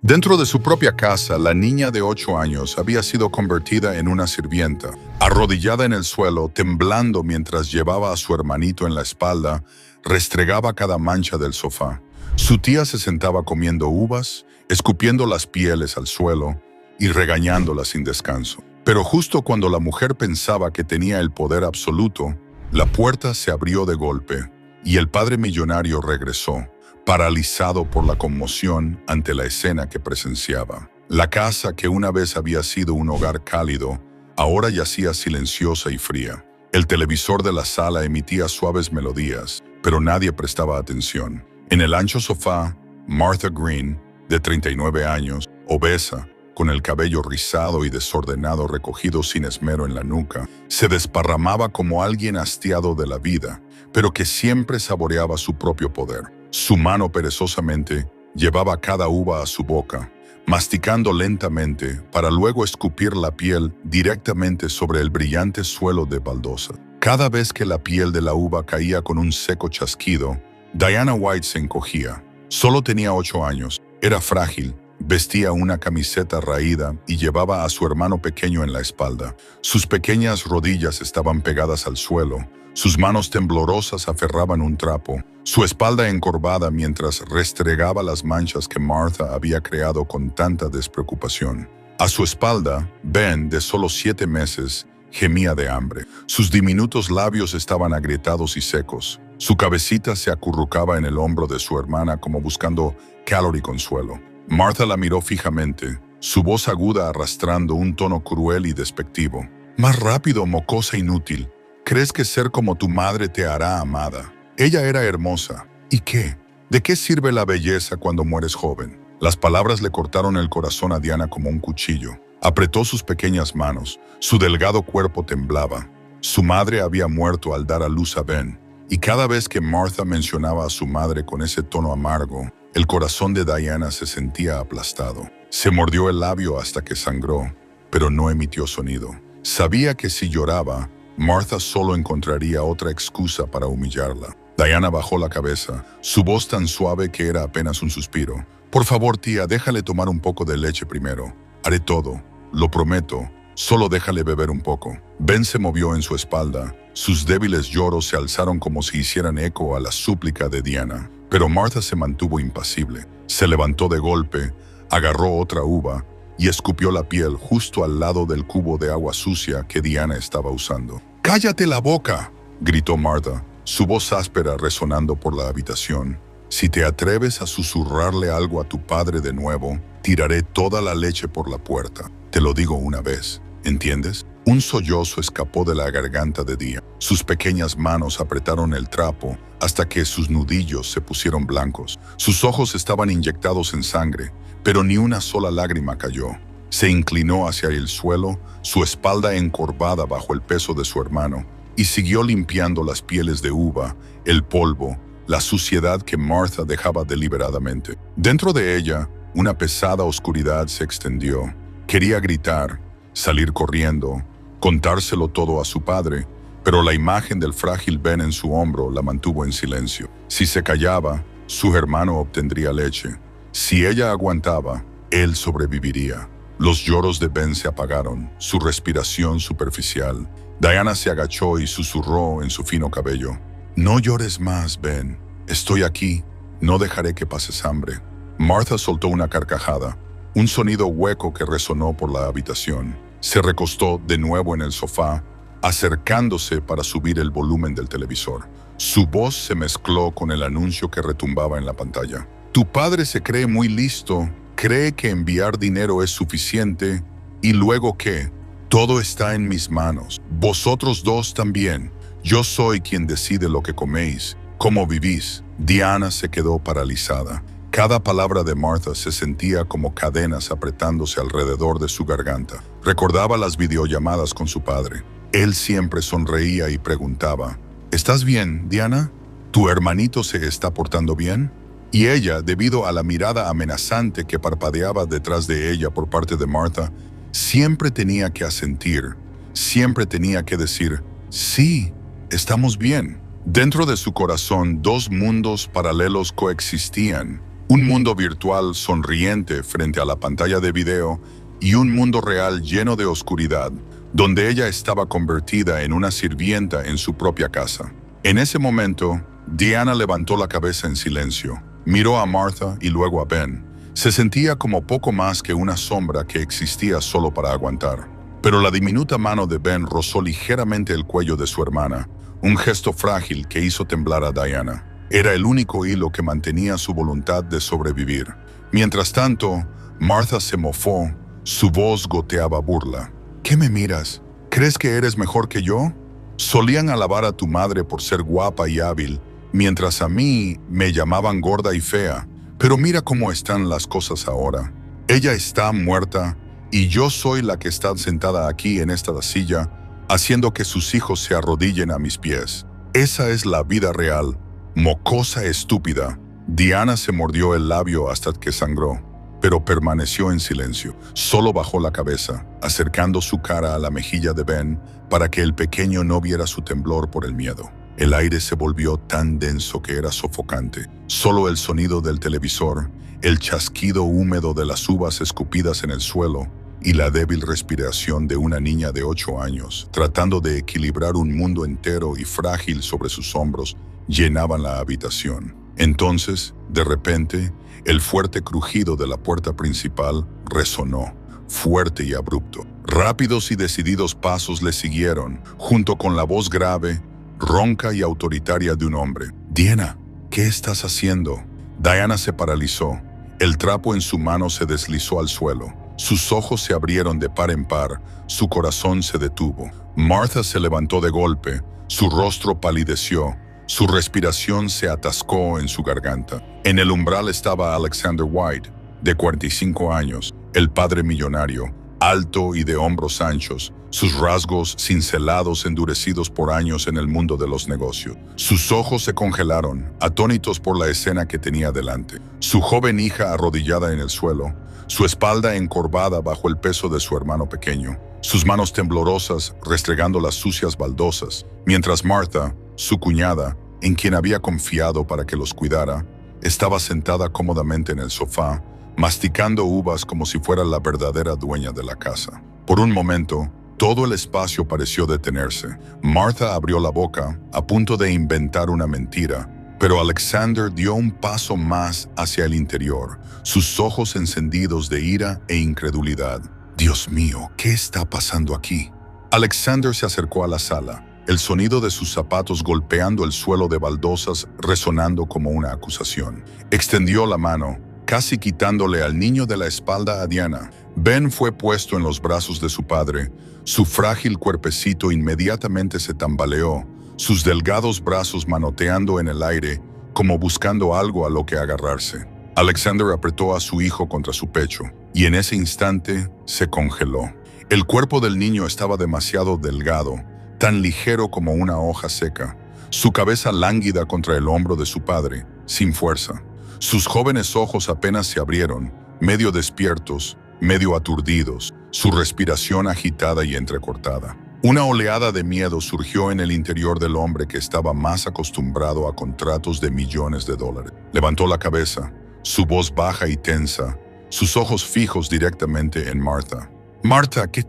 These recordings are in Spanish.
Dentro de su propia casa, la niña de 8 años había sido convertida en una sirvienta. Arrodillada en el suelo, temblando mientras llevaba a su hermanito en la espalda, restregaba cada mancha del sofá. Su tía se sentaba comiendo uvas, escupiendo las pieles al suelo y regañándola sin descanso. Pero justo cuando la mujer pensaba que tenía el poder absoluto, la puerta se abrió de golpe y el padre millonario regresó, paralizado por la conmoción ante la escena que presenciaba. La casa, que una vez había sido un hogar cálido, ahora yacía silenciosa y fría. El televisor de la sala emitía suaves melodías, pero nadie prestaba atención. En el ancho sofá, Martha Green, de 39 años, obesa, con el cabello rizado y desordenado recogido sin esmero en la nuca, se desparramaba como alguien hastiado de la vida, pero que siempre saboreaba su propio poder. Su mano perezosamente llevaba cada uva a su boca, masticando lentamente para luego escupir la piel directamente sobre el brillante suelo de baldosa. Cada vez que la piel de la uva caía con un seco chasquido, Diana White se encogía. Solo tenía 8 años, era frágil, vestía una camiseta raída y llevaba a su hermano pequeño en la espalda. Sus pequeñas rodillas estaban pegadas al suelo. Sus manos temblorosas aferraban un trapo, su espalda encorvada mientras restregaba las manchas que Martha había creado con tanta despreocupación. A su espalda, Ben, de solo 7 meses, gemía de hambre. Sus diminutos labios estaban agrietados y secos. Su cabecita se acurrucaba en el hombro de su hermana como buscando calor y consuelo. Martha la miró fijamente, su voz aguda arrastrando un tono cruel y despectivo. «Más rápido, mocosa inútil. ¿Crees que ser como tu madre te hará amada?» Ella era hermosa. ¿Y qué? ¿De qué sirve la belleza cuando mueres joven? Las palabras le cortaron el corazón a Diana como un cuchillo. Apretó sus pequeñas manos. Su delgado cuerpo temblaba. Su madre había muerto al dar a luz a Ben, y cada vez que Martha mencionaba a su madre con ese tono amargo, el corazón de Diana se sentía aplastado. Se mordió el labio hasta que sangró, pero no emitió sonido. Sabía que si lloraba, Martha solo encontraría otra excusa para humillarla. Diana bajó la cabeza, su voz tan suave que era apenas un suspiro. «Por favor, tía, déjale tomar un poco de leche primero. Haré todo, lo prometo. Solo déjale beber un poco». Ben se movió en su espalda. Sus débiles lloros se alzaron como si hicieran eco a la súplica de Diana. Pero Martha se mantuvo impasible. Se levantó de golpe, agarró otra uva y escupió la piel justo al lado del cubo de agua sucia que Diana estaba usando. «¡Cállate la boca!», gritó Martha, su voz áspera resonando por la habitación. «Si te atreves a susurrarle algo a tu padre de nuevo, tiraré toda la leche por la puerta. Te lo digo una vez, ¿entiendes?». Un sollozo escapó de la garganta de Diana. Sus pequeñas manos apretaron el trapo hasta que sus nudillos se pusieron blancos. Sus ojos estaban inyectados en sangre, pero ni una sola lágrima cayó. Se inclinó hacia el suelo, su espalda encorvada bajo el peso de su hermano, y siguió limpiando las pieles de uva, el polvo, la suciedad que Martha dejaba deliberadamente. Dentro de ella, una pesada oscuridad se extendió. Quería gritar, salir corriendo, contárselo todo a su padre, pero la imagen del frágil Ben en su hombro la mantuvo en silencio. Si se callaba, su hermano obtendría leche. Si ella aguantaba, él sobreviviría. Los lloros de Ben se apagaron, su respiración superficial. Diana se agachó y susurró en su fino cabello. «No llores más, Ben. Estoy aquí. No dejaré que pases hambre». Martha soltó una carcajada, un sonido hueco que resonó por la habitación. Se recostó de nuevo en el sofá, acercándose para subir el volumen del televisor. Su voz se mezcló con el anuncio que retumbaba en la pantalla. «Tu padre se cree muy listo, cree que enviar dinero es suficiente, y luego ¿qué? Todo está en mis manos. Vosotros dos también. Yo soy quien decide lo que coméis, cómo vivís». Diana se quedó paralizada. Cada palabra de Martha se sentía como cadenas apretándose alrededor de su garganta. Recordaba las videollamadas con su padre. Él siempre sonreía y preguntaba, «¿Estás bien, Diana? ¿Tu hermanito se está portando bien?». Y ella, debido a la mirada amenazante que parpadeaba detrás de ella por parte de Martha, siempre tenía que asentir, siempre tenía que decir, «Sí, estamos bien». Dentro de su corazón, dos mundos paralelos coexistían. Un mundo virtual sonriente frente a la pantalla de video y un mundo real lleno de oscuridad, donde ella estaba convertida en una sirvienta en su propia casa. En ese momento, Diana levantó la cabeza en silencio, miró a Martha y luego a Ben. Se sentía como poco más que una sombra que existía solo para aguantar. Pero la diminuta mano de Ben rozó ligeramente el cuello de su hermana, un gesto frágil que hizo temblar a Diana. Era el único hilo que mantenía su voluntad de sobrevivir. Mientras tanto, Martha se mofó, su voz goteaba burla. ¿Qué me miras? ¿Crees que eres mejor que yo? Solían alabar a tu madre por ser guapa y hábil, mientras a mí me llamaban gorda y fea. Pero mira cómo están las cosas ahora. Ella está muerta y yo soy la que está sentada aquí en esta silla, haciendo que sus hijos se arrodillen a mis pies. Esa es la vida real. Mocosa estúpida. Diana se mordió el labio hasta que sangró, pero permaneció en silencio. Solo bajó la cabeza, acercando su cara a la mejilla de Ben para que el pequeño no viera su temblor por el miedo. El aire se volvió tan denso que era sofocante. Solo el sonido del televisor, el chasquido húmedo de las uvas escupidas en el suelo y la débil respiración de una niña de 8 años, tratando de equilibrar un mundo entero y frágil sobre sus hombros, llenaban la habitación. Entonces, de repente, el fuerte crujido de la puerta principal resonó, fuerte y abrupto. Rápidos y decididos pasos le siguieron, junto con la voz grave, ronca y autoritaria de un hombre. «Diana, ¿qué estás haciendo?» Diana se paralizó. El trapo en su mano se deslizó al suelo. Sus ojos se abrieron de par en par, su corazón se detuvo. Martha se levantó de golpe, su rostro palideció, su respiración se atascó en su garganta. En el umbral estaba Alexander White, de 45 años, el padre millonario, alto y de hombros anchos, sus rasgos cincelados endurecidos por años en el mundo de los negocios. Sus ojos se congelaron, atónitos por la escena que tenía delante. Su joven hija arrodillada en el suelo, su espalda encorvada bajo el peso de su hermano pequeño, sus manos temblorosas restregando las sucias baldosas, mientras Martha, su cuñada, en quien había confiado para que los cuidara, estaba sentada cómodamente en el sofá, masticando uvas como si fuera la verdadera dueña de la casa. Por un momento, todo el espacio pareció detenerse. Martha abrió la boca, a punto de inventar una mentira, pero Alexander dio un paso más hacia el interior, sus ojos encendidos de ira e incredulidad. «Dios mío, ¿qué está pasando aquí?» Alexander se acercó a la sala, el sonido de sus zapatos golpeando el suelo de baldosas resonando como una acusación. Extendió la mano, casi quitándole al niño de la espalda a Diana. Ben fue puesto en los brazos de su padre. Su frágil cuerpecito inmediatamente se tambaleó, sus delgados brazos manoteando en el aire, como buscando algo a lo que agarrarse. Alexander apretó a su hijo contra su pecho, y en ese instante se congeló. El cuerpo del niño estaba demasiado delgado, tan ligero como una hoja seca, su cabeza lánguida contra el hombro de su padre, sin fuerza. Sus jóvenes ojos apenas se abrieron, medio despiertos, medio aturdidos, su respiración agitada y entrecortada. Una oleada de miedo surgió en el interior del hombre que estaba más acostumbrado a contratos de millones de dólares. Levantó la cabeza, su voz baja y tensa, sus ojos fijos directamente en Martha. «Martha, ¿qué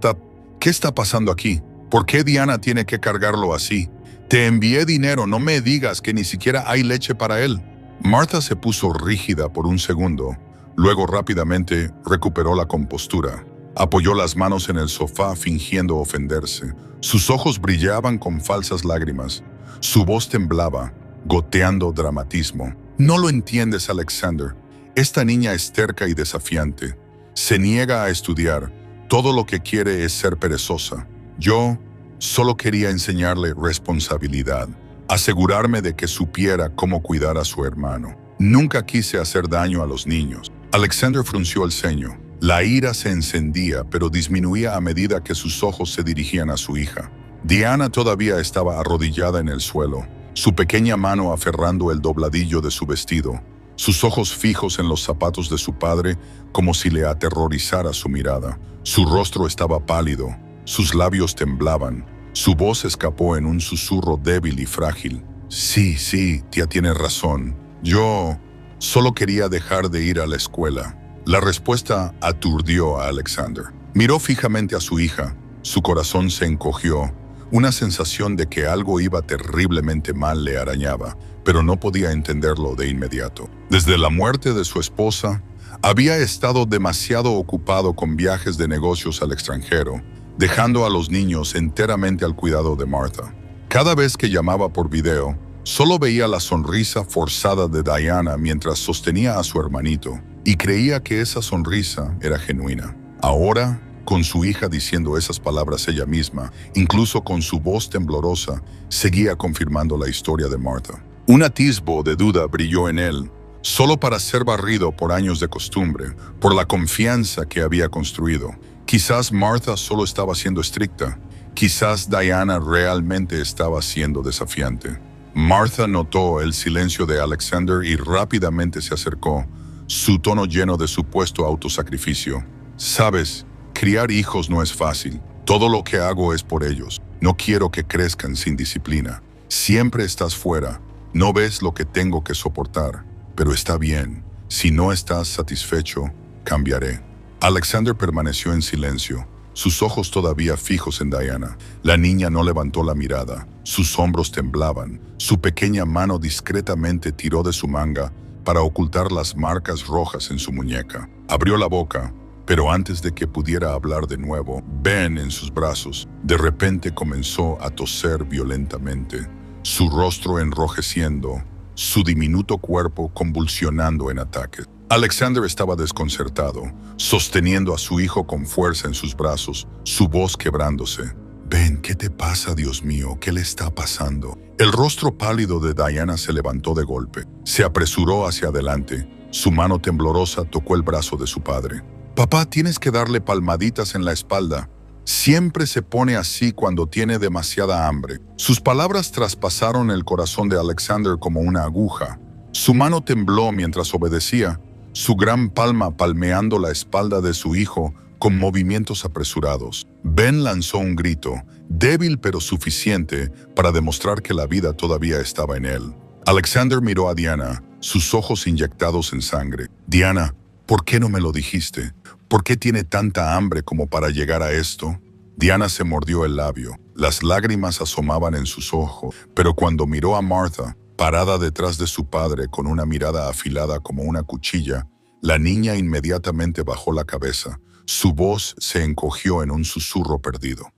está pasando aquí? ¿Por qué Diana tiene que cargarlo así? Te envié dinero, no me digas que ni siquiera hay leche para él». Martha se puso rígida por un segundo, luego rápidamente recuperó la compostura. Apoyó las manos en el sofá fingiendo ofenderse. Sus ojos brillaban con falsas lágrimas. Su voz temblaba, goteando dramatismo. «No lo entiendes, Alexander. Esta niña es terca y desafiante. Se niega a estudiar. Todo lo que quiere es ser perezosa. Yo solo quería enseñarle responsabilidad, asegurarme de que supiera cómo cuidar a su hermano. Nunca quise hacer daño a los niños». Alexander frunció el ceño. La ira se encendía, pero disminuía a medida que sus ojos se dirigían a su hija. Diana todavía estaba arrodillada en el suelo, su pequeña mano aferrando el dobladillo de su vestido, sus ojos fijos en los zapatos de su padre como si le aterrorizara su mirada. Su rostro estaba pálido, sus labios temblaban, su voz escapó en un susurro débil y frágil. «Sí, tía tiene razón. Yo Solo quería dejar de ir a la escuela. La respuesta aturdió a Alexander. Miró fijamente a su hija. Su corazón se encogió. Una sensación de que algo iba terriblemente mal le arañaba, pero no podía entenderlo de inmediato. Desde la muerte de su esposa, había estado demasiado ocupado con viajes de negocios al extranjero, dejando a los niños enteramente al cuidado de Martha. Cada vez que llamaba por video, solo veía la sonrisa forzada de Diana mientras sostenía a su hermanito, y creía que esa sonrisa era genuina. Ahora, con su hija diciendo esas palabras ella misma, incluso con su voz temblorosa, seguía confirmando la historia de Martha. Un atisbo de duda brilló en él, solo para ser barrido por años de costumbre, por la confianza que había construido. Quizás Martha solo estaba siendo estricta, quizás Diana realmente estaba siendo desafiante. Martha notó el silencio de Alexander y rápidamente se acercó, su tono lleno de supuesto autosacrificio. «Sabes, criar hijos no es fácil. Todo lo que hago es por ellos. No quiero que crezcan sin disciplina. Siempre estás fuera. No ves lo que tengo que soportar. Pero está bien. Si no estás satisfecho, cambiaré». Alexander permaneció en silencio, sus ojos todavía fijos en Diana. La niña no levantó la mirada. Sus hombros temblaban. Su pequeña mano discretamente tiró de su manga para ocultar las marcas rojas en su muñeca. Abrió la boca, pero antes de que pudiera hablar de nuevo, Ben en sus brazos, de repente comenzó a toser violentamente, su rostro enrojeciendo, su diminuto cuerpo convulsionando en ataques. Alexander estaba desconcertado, sosteniendo a su hijo con fuerza en sus brazos, su voz quebrándose. «Ben, ¿qué te pasa, Dios mío? ¿Qué le está pasando?» El rostro pálido de Diana se levantó de golpe. Se apresuró hacia adelante. Su mano temblorosa tocó el brazo de su padre. «Papá, tienes que darle palmaditas en la espalda. Siempre se pone así cuando tiene demasiada hambre». Sus palabras traspasaron el corazón de Alexander como una aguja. Su mano tembló mientras obedecía, su gran palma palmeando la espalda de su hijo con movimientos apresurados. Ben lanzó un grito, débil pero suficiente para demostrar que la vida todavía estaba en él. Alexander miró a Diana, sus ojos inyectados en sangre. «Diana, ¿por qué no me lo dijiste? ¿Por qué tiene tanta hambre como para llegar a esto?» Diana se mordió el labio. Las lágrimas asomaban en sus ojos, pero cuando miró a Martha, parada detrás de su padre con una mirada afilada como una cuchilla, la niña inmediatamente bajó la cabeza. Su voz se encogió en un susurro perdido.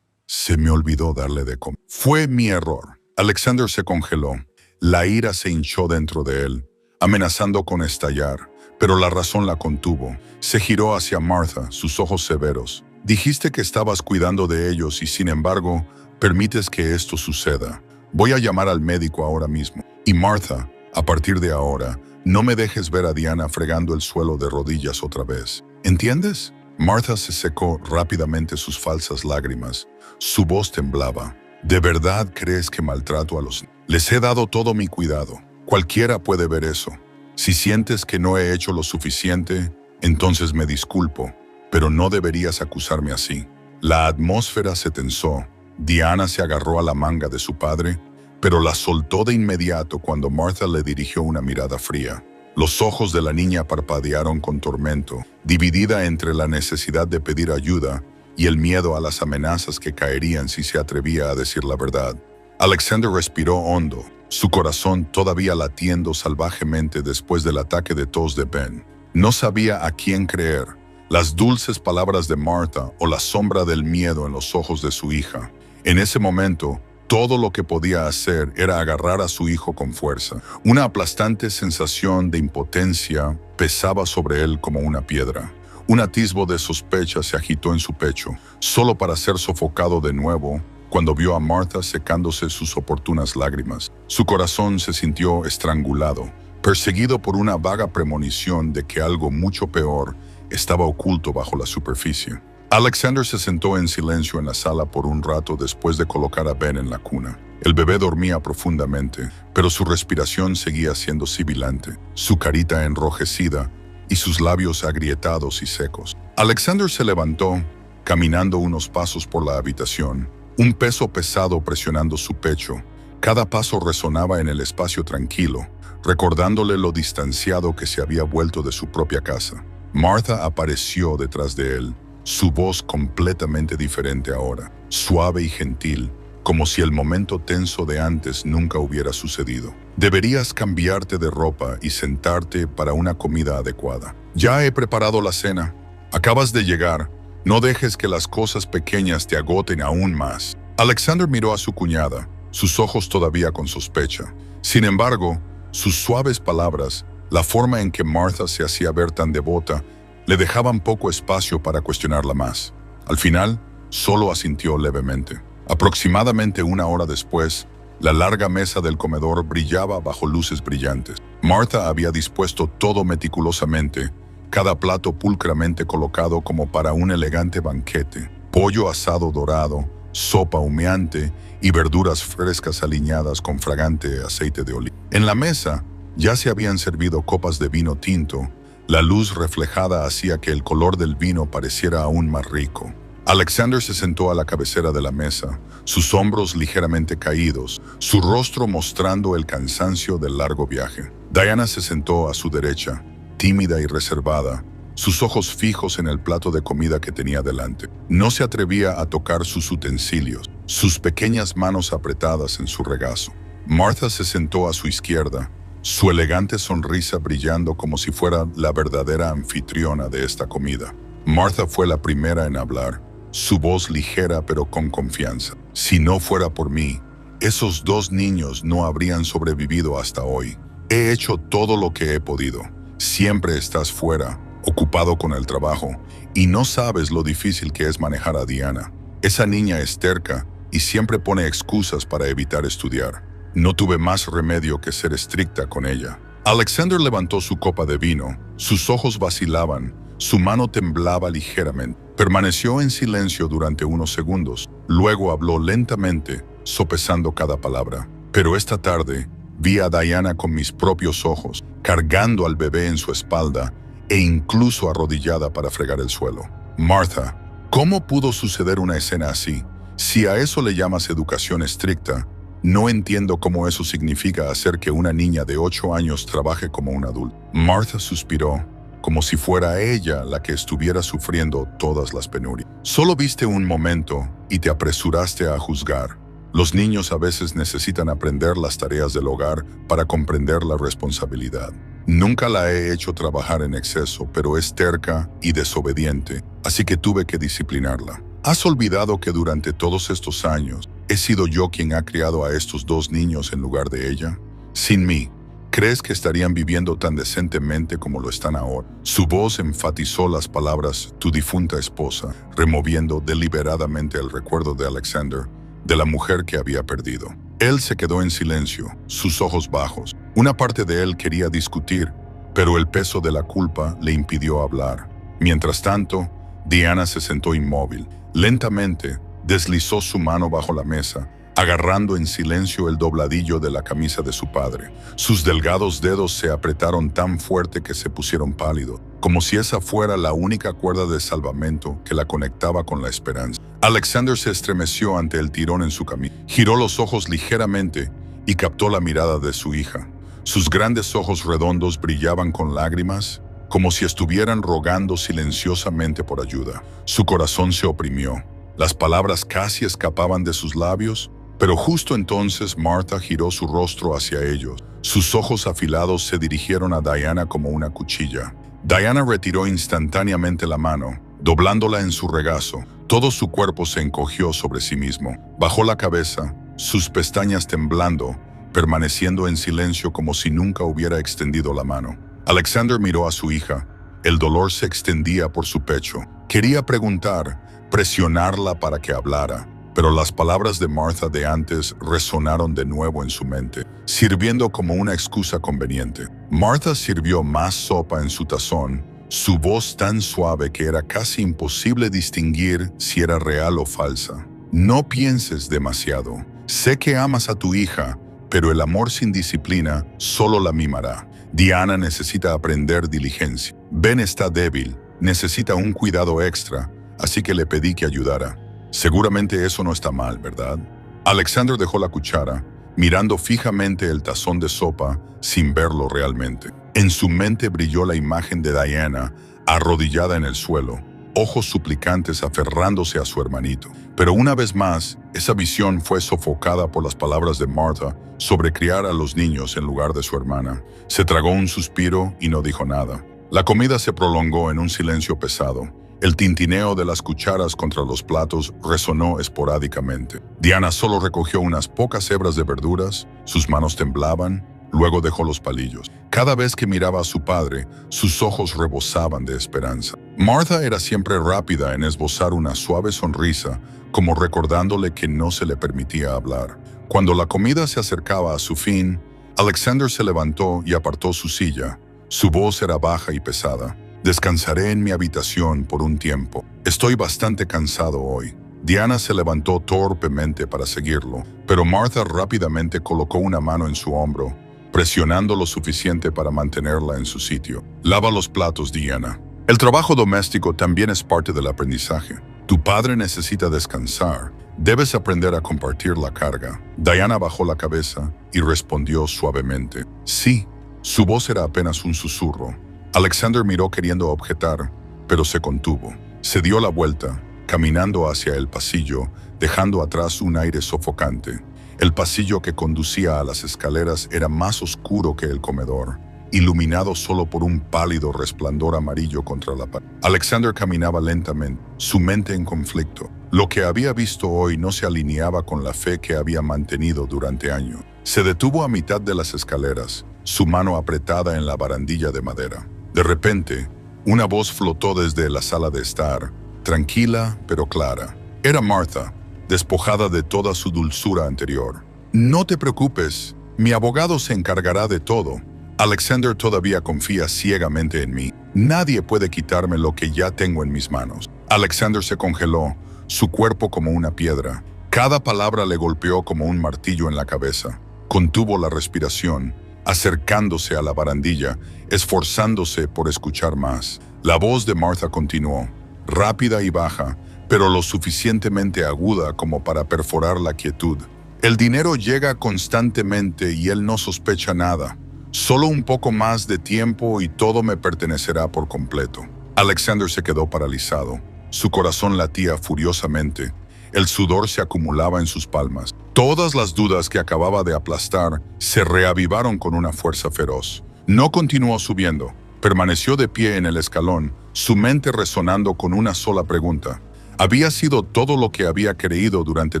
Se me olvidó darle de comer. Fue mi error». Alexander se congeló. La ira se hinchó dentro de él, amenazando con estallar, pero la razón la contuvo. Se giró hacia Martha, sus ojos severos. «Dijiste que estabas cuidando de ellos y sin embargo, permites que esto suceda. Voy a llamar al médico ahora mismo. Y Martha, a partir de ahora, no me dejes ver a Diana fregando el suelo de rodillas otra vez. ¿Entiendes?» Martha se secó rápidamente sus falsas lágrimas. Su voz temblaba. «¿De verdad crees que maltrato a los niños? Les he dado todo mi cuidado. Cualquiera puede ver eso. Si sientes que no he hecho lo suficiente, entonces me disculpo, pero no deberías acusarme así». La atmósfera se tensó. Diana se agarró a la manga de su padre, pero la soltó de inmediato cuando Martha le dirigió una mirada fría. Los ojos de la niña parpadearon con tormento, dividida entre la necesidad de pedir ayuda y el miedo a las amenazas que caerían si se atrevía a decir la verdad. Alexander respiró hondo, su corazón todavía latiendo salvajemente después del ataque de tos de Ben. No sabía a quién creer, las dulces palabras de Martha o la sombra del miedo en los ojos de su hija. En ese momento, todo lo que podía hacer era agarrar a su hijo con fuerza. Una aplastante sensación de impotencia pesaba sobre él como una piedra. Un atisbo de sospecha se agitó en su pecho, solo para ser sofocado de nuevo cuando vio a Martha secándose sus oportunas lágrimas. Su corazón se sintió estrangulado, perseguido por una vaga premonición de que algo mucho peor estaba oculto bajo la superficie. Alexander se sentó en silencio en la sala por un rato después de colocar a Ben en la cuna. El bebé dormía profundamente, pero su respiración seguía siendo sibilante, su carita enrojecida y sus labios agrietados y secos. Alexander se levantó, caminando unos pasos por la habitación, un peso pesado presionando su pecho. Cada paso resonaba en el espacio tranquilo, recordándole lo distanciado que se había vuelto de su propia casa. Martha apareció detrás de él, su voz completamente diferente ahora, suave y gentil, como si el momento tenso de antes nunca hubiera sucedido. Deberías cambiarte de ropa y sentarte para una comida adecuada. Ya he preparado la cena. Acabas de llegar. No dejes que las cosas pequeñas te agoten aún más. Alexander miró a su cuñada, sus ojos todavía con sospecha. Sin embargo, sus suaves palabras, la forma en que Martha se hacía ver tan devota, le dejaban poco espacio para cuestionarla más. Al final, solo asintió levemente. Aproximadamente una hora después, la larga mesa del comedor brillaba bajo luces brillantes. Martha había dispuesto todo meticulosamente, cada plato pulcramente colocado como para un elegante banquete. Pollo asado dorado, sopa humeante y verduras frescas aliñadas con fragante aceite de oliva. En la mesa ya se habían servido copas de vino tinto. La luz reflejada hacía que el color del vino pareciera aún más rico. Alexander se sentó a la cabecera de la mesa, sus hombros ligeramente caídos, su rostro mostrando el cansancio del largo viaje. Diana se sentó a su derecha, tímida y reservada, sus ojos fijos en el plato de comida que tenía delante. No se atrevía a tocar sus utensilios, sus pequeñas manos apretadas en su regazo. Martha se sentó a su izquierda, su elegante sonrisa brillando como si fuera la verdadera anfitriona de esta comida. Martha fue la primera en hablar, su voz ligera pero con confianza. Si no fuera por mí, esos dos niños no habrían sobrevivido hasta hoy. He hecho todo lo que he podido. Siempre estás fuera, ocupado con el trabajo, y no sabes lo difícil que es manejar a Diana. Esa niña es terca y siempre pone excusas para evitar estudiar. No tuve más remedio que ser estricta con ella. Alexander levantó su copa de vino, sus ojos vacilaban, su mano temblaba ligeramente. Permaneció en silencio durante unos segundos, luego habló lentamente, sopesando cada palabra. Pero esta tarde vi a Diana con mis propios ojos, cargando al bebé en su espalda e incluso arrodillada para fregar el suelo. Martha, ¿cómo pudo suceder una escena así? Si a eso le llamas educación estricta, no entiendo cómo eso significa hacer que una niña de 8 años trabaje como un adulto. Martha suspiró, como si fuera ella la que estuviera sufriendo todas las penurias. Solo viste un momento y te apresuraste a juzgar. Los niños a veces necesitan aprender las tareas del hogar para comprender la responsabilidad. Nunca la he hecho trabajar en exceso, pero es terca y desobediente, así que tuve que disciplinarla. ¿Has olvidado que durante todos estos años he sido yo quien ha criado a estos dos niños en lugar de ella? Sin mí, ¿crees que estarían viviendo tan decentemente como lo están ahora? Su voz enfatizó las palabras «tu difunta esposa», removiendo deliberadamente el recuerdo de Alexander, de la mujer que había perdido. Él se quedó en silencio, sus ojos bajos. Una parte de él quería discutir, pero el peso de la culpa le impidió hablar. Mientras tanto, Diana se sentó inmóvil. Lentamente, deslizó su mano bajo la mesa, agarrando en silencio el dobladillo de la camisa de su padre. Sus delgados dedos se apretaron tan fuerte que se pusieron pálidos, como si esa fuera la única cuerda de salvamento que la conectaba con la esperanza. Alexander se estremeció ante el tirón en su camisa. Giró los ojos ligeramente y captó la mirada de su hija. Sus grandes ojos redondos brillaban con lágrimas, como si estuvieran rogando silenciosamente por ayuda. Su corazón se oprimió. Las palabras casi escapaban de sus labios, pero justo entonces Martha giró su rostro hacia ellos. Sus ojos afilados se dirigieron a Diana como una cuchilla. Diana retiró instantáneamente la mano, doblándola en su regazo. Todo su cuerpo se encogió sobre sí mismo. Bajó la cabeza, sus pestañas temblando, permaneciendo en silencio como si nunca hubiera extendido la mano. Alexander miró a su hija. El dolor se extendía por su pecho. Quería preguntar, presionarla para que hablara, pero las palabras de Martha de antes resonaron de nuevo en su mente, sirviendo como una excusa conveniente. Martha sirvió más sopa en su tazón, su voz tan suave que era casi imposible distinguir si era real o falsa. No pienses demasiado. Sé que amas a tu hija, pero el amor sin disciplina solo la mimará. Diana necesita aprender diligencia. Ben está débil, necesita un cuidado extra, así que le pedí que ayudara. Seguramente eso no está mal, ¿verdad? Alexander dejó la cuchara, mirando fijamente el tazón de sopa sin verlo realmente. En su mente brilló la imagen de Diana arrodillada en el suelo, ojos suplicantes aferrándose a su hermanito. Pero una vez más, esa visión fue sofocada por las palabras de Martha sobre criar a los niños en lugar de su hermana. Se tragó un suspiro y no dijo nada. La comida se prolongó en un silencio pesado. El tintineo de las cucharas contra los platos resonó esporádicamente. Diana solo recogió unas pocas hebras de verduras, sus manos temblaban, luego dejó los palillos. Cada vez que miraba a su padre, sus ojos rebosaban de esperanza. Martha era siempre rápida en esbozar una suave sonrisa, como recordándole que no se le permitía hablar. Cuando la comida se acercaba a su fin, Alexander se levantó y apartó su silla. Su voz era baja y pesada. «Descansaré en mi habitación por un tiempo. Estoy bastante cansado hoy». Diana se levantó torpemente para seguirlo, pero Martha rápidamente colocó una mano en su hombro, presionando lo suficiente para mantenerla en su sitio. «Lava los platos, Diana. El trabajo doméstico también es parte del aprendizaje. Tu padre necesita descansar. Debes aprender a compartir la carga». Diana bajó la cabeza y respondió suavemente. «Sí». Su voz era apenas un susurro. Alexander miró queriendo objetar, pero se contuvo. Se dio la vuelta, caminando hacia el pasillo, dejando atrás un aire sofocante. El pasillo que conducía a las escaleras era más oscuro que el comedor, iluminado solo por un pálido resplandor amarillo contra la pared. Alexander caminaba lentamente, su mente en conflicto. Lo que había visto hoy no se alineaba con la fe que había mantenido durante años. Se detuvo a mitad de las escaleras, su mano apretada en la barandilla de madera. De repente, una voz flotó desde la sala de estar, tranquila pero clara. Era Martha, despojada de toda su dulzura anterior. «No te preocupes, mi abogado se encargará de todo. Alexander todavía confía ciegamente en mí. Nadie puede quitarme lo que ya tengo en mis manos». Alexander se congeló, su cuerpo como una piedra. Cada palabra le golpeó como un martillo en la cabeza. Contuvo la respiración, acercándose a la barandilla, esforzándose por escuchar más. La voz de Martha continuó, rápida y baja, pero lo suficientemente aguda como para perforar la quietud. «El dinero llega constantemente y él no sospecha nada. Solo un poco más de tiempo y todo me pertenecerá por completo». Alexander se quedó paralizado. Su corazón latía furiosamente. El sudor se acumulaba en sus palmas. Todas las dudas que acababa de aplastar se reavivaron con una fuerza feroz. No continuó subiendo. Permaneció de pie en el escalón, su mente resonando con una sola pregunta. ¿Había sido todo lo que había creído durante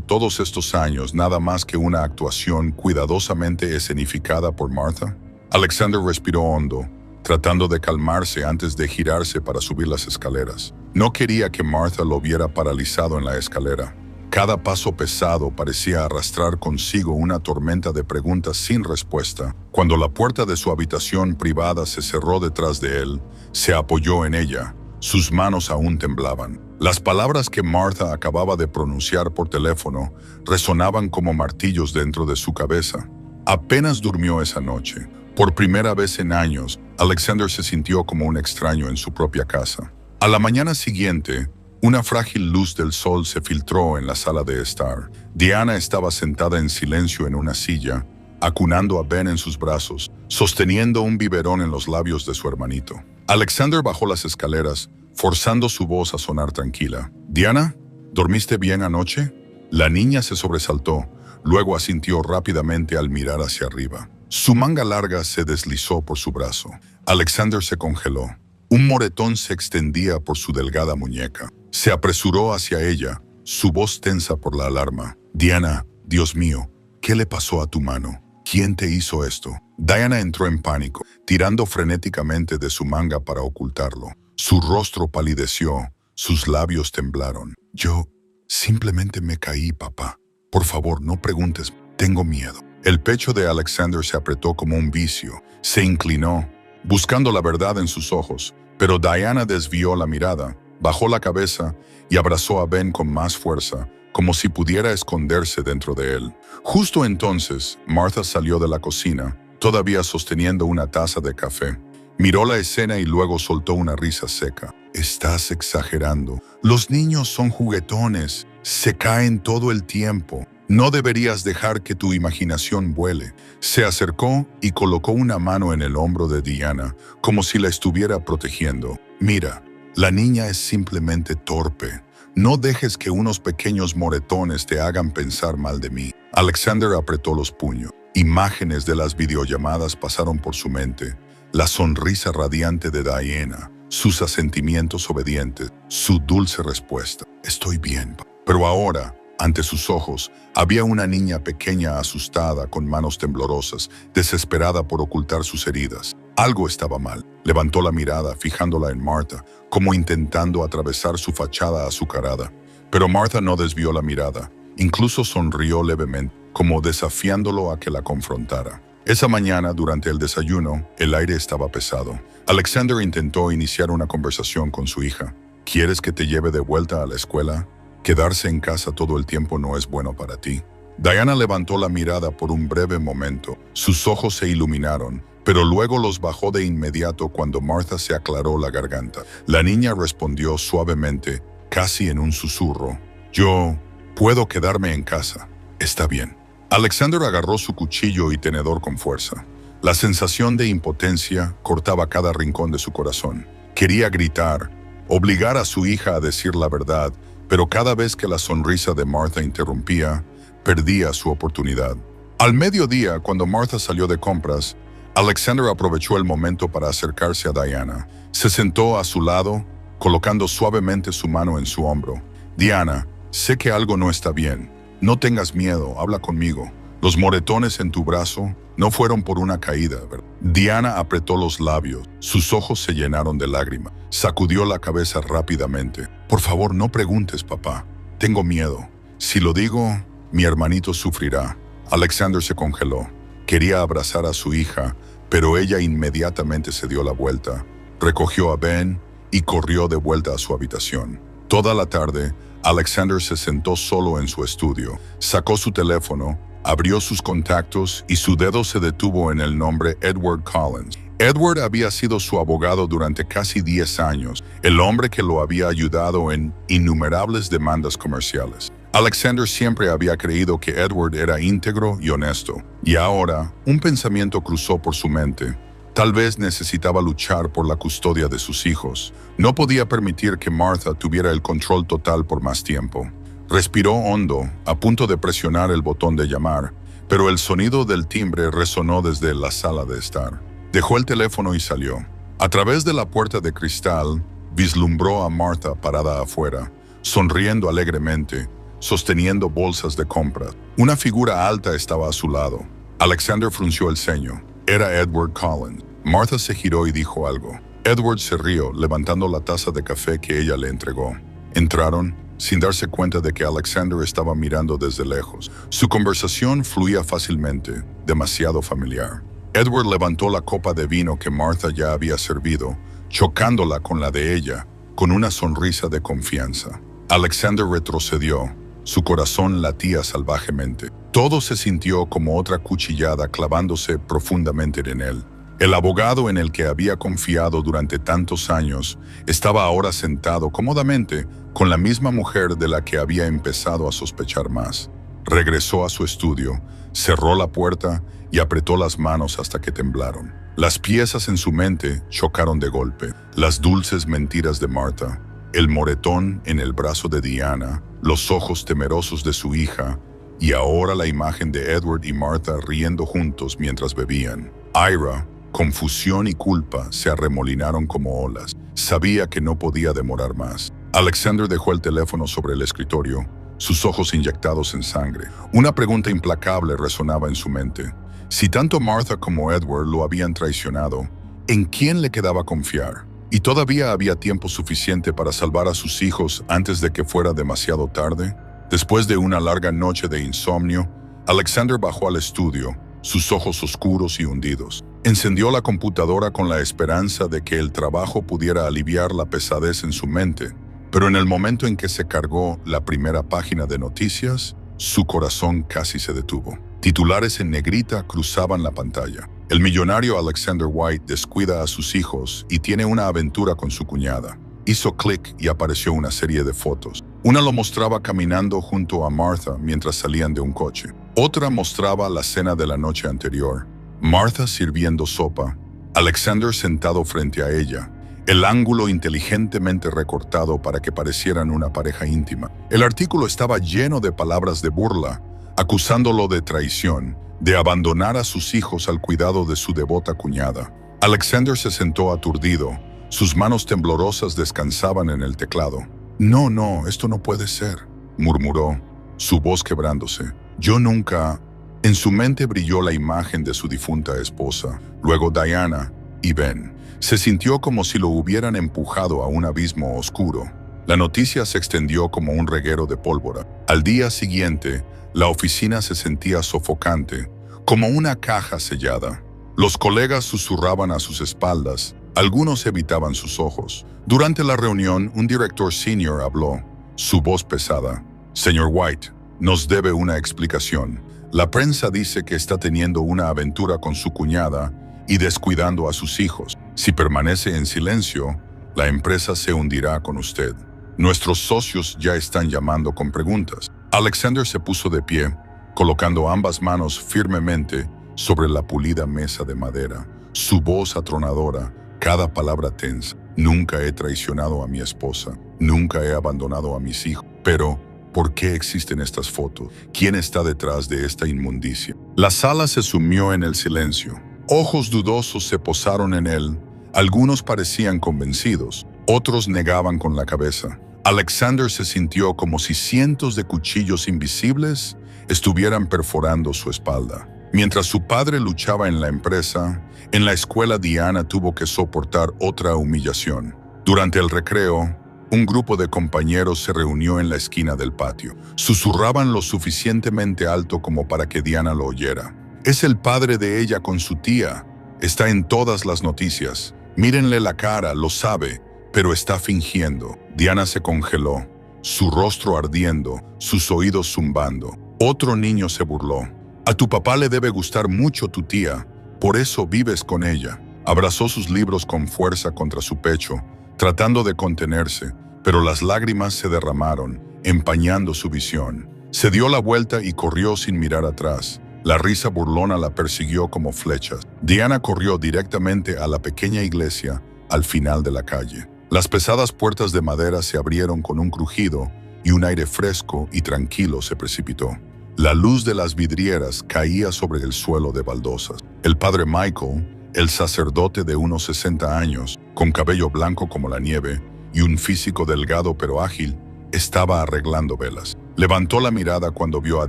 todos estos años nada más que una actuación cuidadosamente escenificada por Martha? Alexander respiró hondo, tratando de calmarse antes de girarse para subir las escaleras. No quería que Martha lo viera paralizado en la escalera. Cada paso pesado parecía arrastrar consigo una tormenta de preguntas sin respuesta. Cuando la puerta de su habitación privada se cerró detrás de él, se apoyó en ella. Sus manos aún temblaban. Las palabras que Martha acababa de pronunciar por teléfono resonaban como martillos dentro de su cabeza. Apenas durmió esa noche. Por primera vez en años, Alexander se sintió como un extraño en su propia casa. A la mañana siguiente, una frágil luz del sol se filtró en la sala de estar. Diana estaba sentada en silencio en una silla, acunando a Ben en sus brazos, sosteniendo un biberón en los labios de su hermanito. Alexander bajó las escaleras, forzando su voz a sonar tranquila. «Diana, ¿dormiste bien anoche?» La niña se sobresaltó, luego asintió rápidamente al mirar hacia arriba. Su manga larga se deslizó por su brazo. Alexander se congeló. Un moretón se extendía por su delgada muñeca. Se apresuró hacia ella, su voz tensa por la alarma. «Diana, Dios mío, ¿qué le pasó a tu mano? ¿Quién te hizo esto?» Diana entró en pánico, tirando frenéticamente de su manga para ocultarlo. Su rostro palideció, sus labios temblaron. «Yo simplemente me caí, papá. Por favor, no preguntes, tengo miedo». El pecho de Alexander se apretó como un vicio. Se inclinó, buscando la verdad en sus ojos, pero Diana desvió la mirada, bajó la cabeza y abrazó a Ben con más fuerza, como si pudiera esconderse dentro de él. Justo entonces, Martha salió de la cocina, todavía sosteniendo una taza de café. Miró la escena y luego soltó una risa seca. «Estás exagerando. Los niños son juguetones. Se caen todo el tiempo». No deberías dejar que tu imaginación vuele. Se acercó y colocó una mano en el hombro de Diana, como si la estuviera protegiendo. Mira, la niña es simplemente torpe. No dejes que unos pequeños moretones te hagan pensar mal de mí. Alexander apretó los puños. Imágenes de las videollamadas pasaron por su mente. La sonrisa radiante de Diana, sus asentimientos obedientes, su dulce respuesta. Estoy bien, papá. Pero ahora, ante sus ojos, había una niña pequeña asustada, con manos temblorosas, desesperada por ocultar sus heridas. Algo estaba mal. Levantó la mirada, fijándola en Martha, como intentando atravesar su fachada azucarada. Pero Martha no desvió la mirada. Incluso sonrió levemente, como desafiándolo a que la confrontara. Esa mañana, durante el desayuno, el aire estaba pesado. Alexander intentó iniciar una conversación con su hija. ¿Quieres que te lleve de vuelta a la escuela? Quedarse en casa todo el tiempo no es bueno para ti. Diana levantó la mirada por un breve momento. Sus ojos se iluminaron, pero luego los bajó de inmediato cuando Martha se aclaró la garganta. La niña respondió suavemente, casi en un susurro. Yo puedo quedarme en casa. Está bien. Alexander agarró su cuchillo y tenedor con fuerza. La sensación de impotencia cortaba cada rincón de su corazón. Quería gritar, obligar a su hija a decir la verdad, pero cada vez que la sonrisa de Martha interrumpía, perdía su oportunidad. Al mediodía, cuando Martha salió de compras, Alexander aprovechó el momento para acercarse a Diana. Se sentó a su lado, colocando suavemente su mano en su hombro. Diana, sé que algo no está bien. No tengas miedo, habla conmigo. Los moretones en tu brazo no fueron por una caída, ¿verdad? Diana apretó los labios. Sus ojos se llenaron de lágrimas. Sacudió la cabeza rápidamente. Por favor, no preguntes, papá. Tengo miedo. Si lo digo, mi hermanito sufrirá. Alexander se congeló. Quería abrazar a su hija, pero ella inmediatamente se dio la vuelta. Recogió a Ben y corrió de vuelta a su habitación. Toda la tarde, Alexander se sentó solo en su estudio. Sacó su teléfono, abrió sus contactos y su dedo se detuvo en el nombre Edward Collins. Edward había sido su abogado durante casi 10 años, el hombre que lo había ayudado en innumerables demandas comerciales. Alexander siempre había creído que Edward era íntegro y honesto, y ahora un pensamiento cruzó por su mente. Tal vez necesitaba luchar por la custodia de sus hijos. No podía permitir que Martha tuviera el control total por más tiempo. Respiró hondo, a punto de presionar el botón de llamar, pero el sonido del timbre resonó desde la sala de estar. Dejó el teléfono y salió. A través de la puerta de cristal, vislumbró a Martha parada afuera, sonriendo alegremente, sosteniendo bolsas de compras. Una figura alta estaba a su lado. Alexander frunció el ceño. Era Edward Collins. Martha se giró y dijo algo. Edward se rió, levantando la taza de café que ella le entregó. Entraron, sin darse cuenta de que Alexander estaba mirando desde lejos. Su conversación fluía fácilmente, demasiado familiar. Edward levantó la copa de vino que Martha ya había servido, chocándola con la de ella, con una sonrisa de confianza. Alexander retrocedió. Su corazón latía salvajemente. Todo se sintió como otra cuchillada clavándose profundamente en él. El abogado en el que había confiado durante tantos años estaba ahora sentado cómodamente con la misma mujer de la que había empezado a sospechar más. Regresó a su estudio, cerró la puerta y apretó las manos hasta que temblaron. Las piezas en su mente chocaron de golpe. Las dulces mentiras de Martha, el moretón en el brazo de Diana, los ojos temerosos de su hija, y ahora la imagen de Edward y Martha riendo juntos mientras bebían. Ira, confusión y culpa se arremolinaron como olas. Sabía que no podía demorar más. Alexander dejó el teléfono sobre el escritorio, sus ojos inyectados en sangre. Una pregunta implacable resonaba en su mente. Si tanto Martha como Edward lo habían traicionado, ¿en quién le quedaba confiar? ¿Y todavía había tiempo suficiente para salvar a sus hijos antes de que fuera demasiado tarde? Después de una larga noche de insomnio, Alexander bajó al estudio, sus ojos oscuros y hundidos. Encendió la computadora con la esperanza de que el trabajo pudiera aliviar la pesadez en su mente, pero en el momento en que se cargó la primera página de noticias, su corazón casi se detuvo. Titulares en negrita cruzaban la pantalla. El millonario Alexander White descuida a sus hijos y tiene una aventura con su cuñada. Hizo clic y apareció una serie de fotos. Una lo mostraba caminando junto a Martha mientras salían de un coche. Otra mostraba la cena de la noche anterior. Martha sirviendo sopa, Alexander sentado frente a ella, el ángulo inteligentemente recortado para que parecieran una pareja íntima. El artículo estaba lleno de palabras de burla, acusándolo de traición, de abandonar a sus hijos al cuidado de su devota cuñada. Alexander se sentó aturdido. Sus manos temblorosas descansaban en el teclado. No, esto no puede ser, murmuró, su voz quebrándose. Yo nunca... En su mente brilló la imagen de su difunta esposa, luego Diana y Ben. Se sintió como si lo hubieran empujado a un abismo oscuro. La noticia se extendió como un reguero de pólvora. Al día siguiente, la oficina se sentía sofocante, como una caja sellada. Los colegas susurraban a sus espaldas. Algunos evitaban sus ojos. Durante la reunión, un director senior habló, su voz pesada. Señor White, nos debe una explicación. La prensa dice que está teniendo una aventura con su cuñada y descuidando a sus hijos. Si permanece en silencio, la empresa se hundirá con usted. Nuestros socios ya están llamando con preguntas. Alexander se puso de pie, colocando ambas manos firmemente sobre la pulida mesa de madera. Su voz atronadora, cada palabra tensa. Nunca he traicionado a mi esposa, nunca he abandonado a mis hijos. Pero, ¿por qué existen estas fotos? ¿Quién está detrás de esta inmundicia? La sala se sumió en el silencio. Ojos dudosos se posaron en él. Algunos parecían convencidos, otros negaban con la cabeza. Alexander se sintió como si cientos de cuchillos invisibles estuvieran perforando su espalda. Mientras su padre luchaba en la empresa, en la escuela Diana tuvo que soportar otra humillación. Durante el recreo, un grupo de compañeros se reunió en la esquina del patio. Susurraban lo suficientemente alto como para que Diana lo oyera. Es el padre de ella con su tía. Está en todas las noticias. Mírenle la cara, lo sabe, pero está fingiendo. Diana se congeló, su rostro ardiendo, sus oídos zumbando. Otro niño se burló. A tu papá le debe gustar mucho tu tía, por eso vives con ella. Abrazó sus libros con fuerza contra su pecho, tratando de contenerse, pero las lágrimas se derramaron, empañando su visión. Se dio la vuelta y corrió sin mirar atrás. La risa burlona la persiguió como flechas. Diana corrió directamente a la pequeña iglesia al final de la calle. Las pesadas puertas de madera se abrieron con un crujido y un aire fresco y tranquilo se precipitó. La luz de las vidrieras caía sobre el suelo de baldosas. El padre Michael, el sacerdote de unos 60 años, con cabello blanco como la nieve y un físico delgado pero ágil, estaba arreglando velas. Levantó la mirada cuando vio a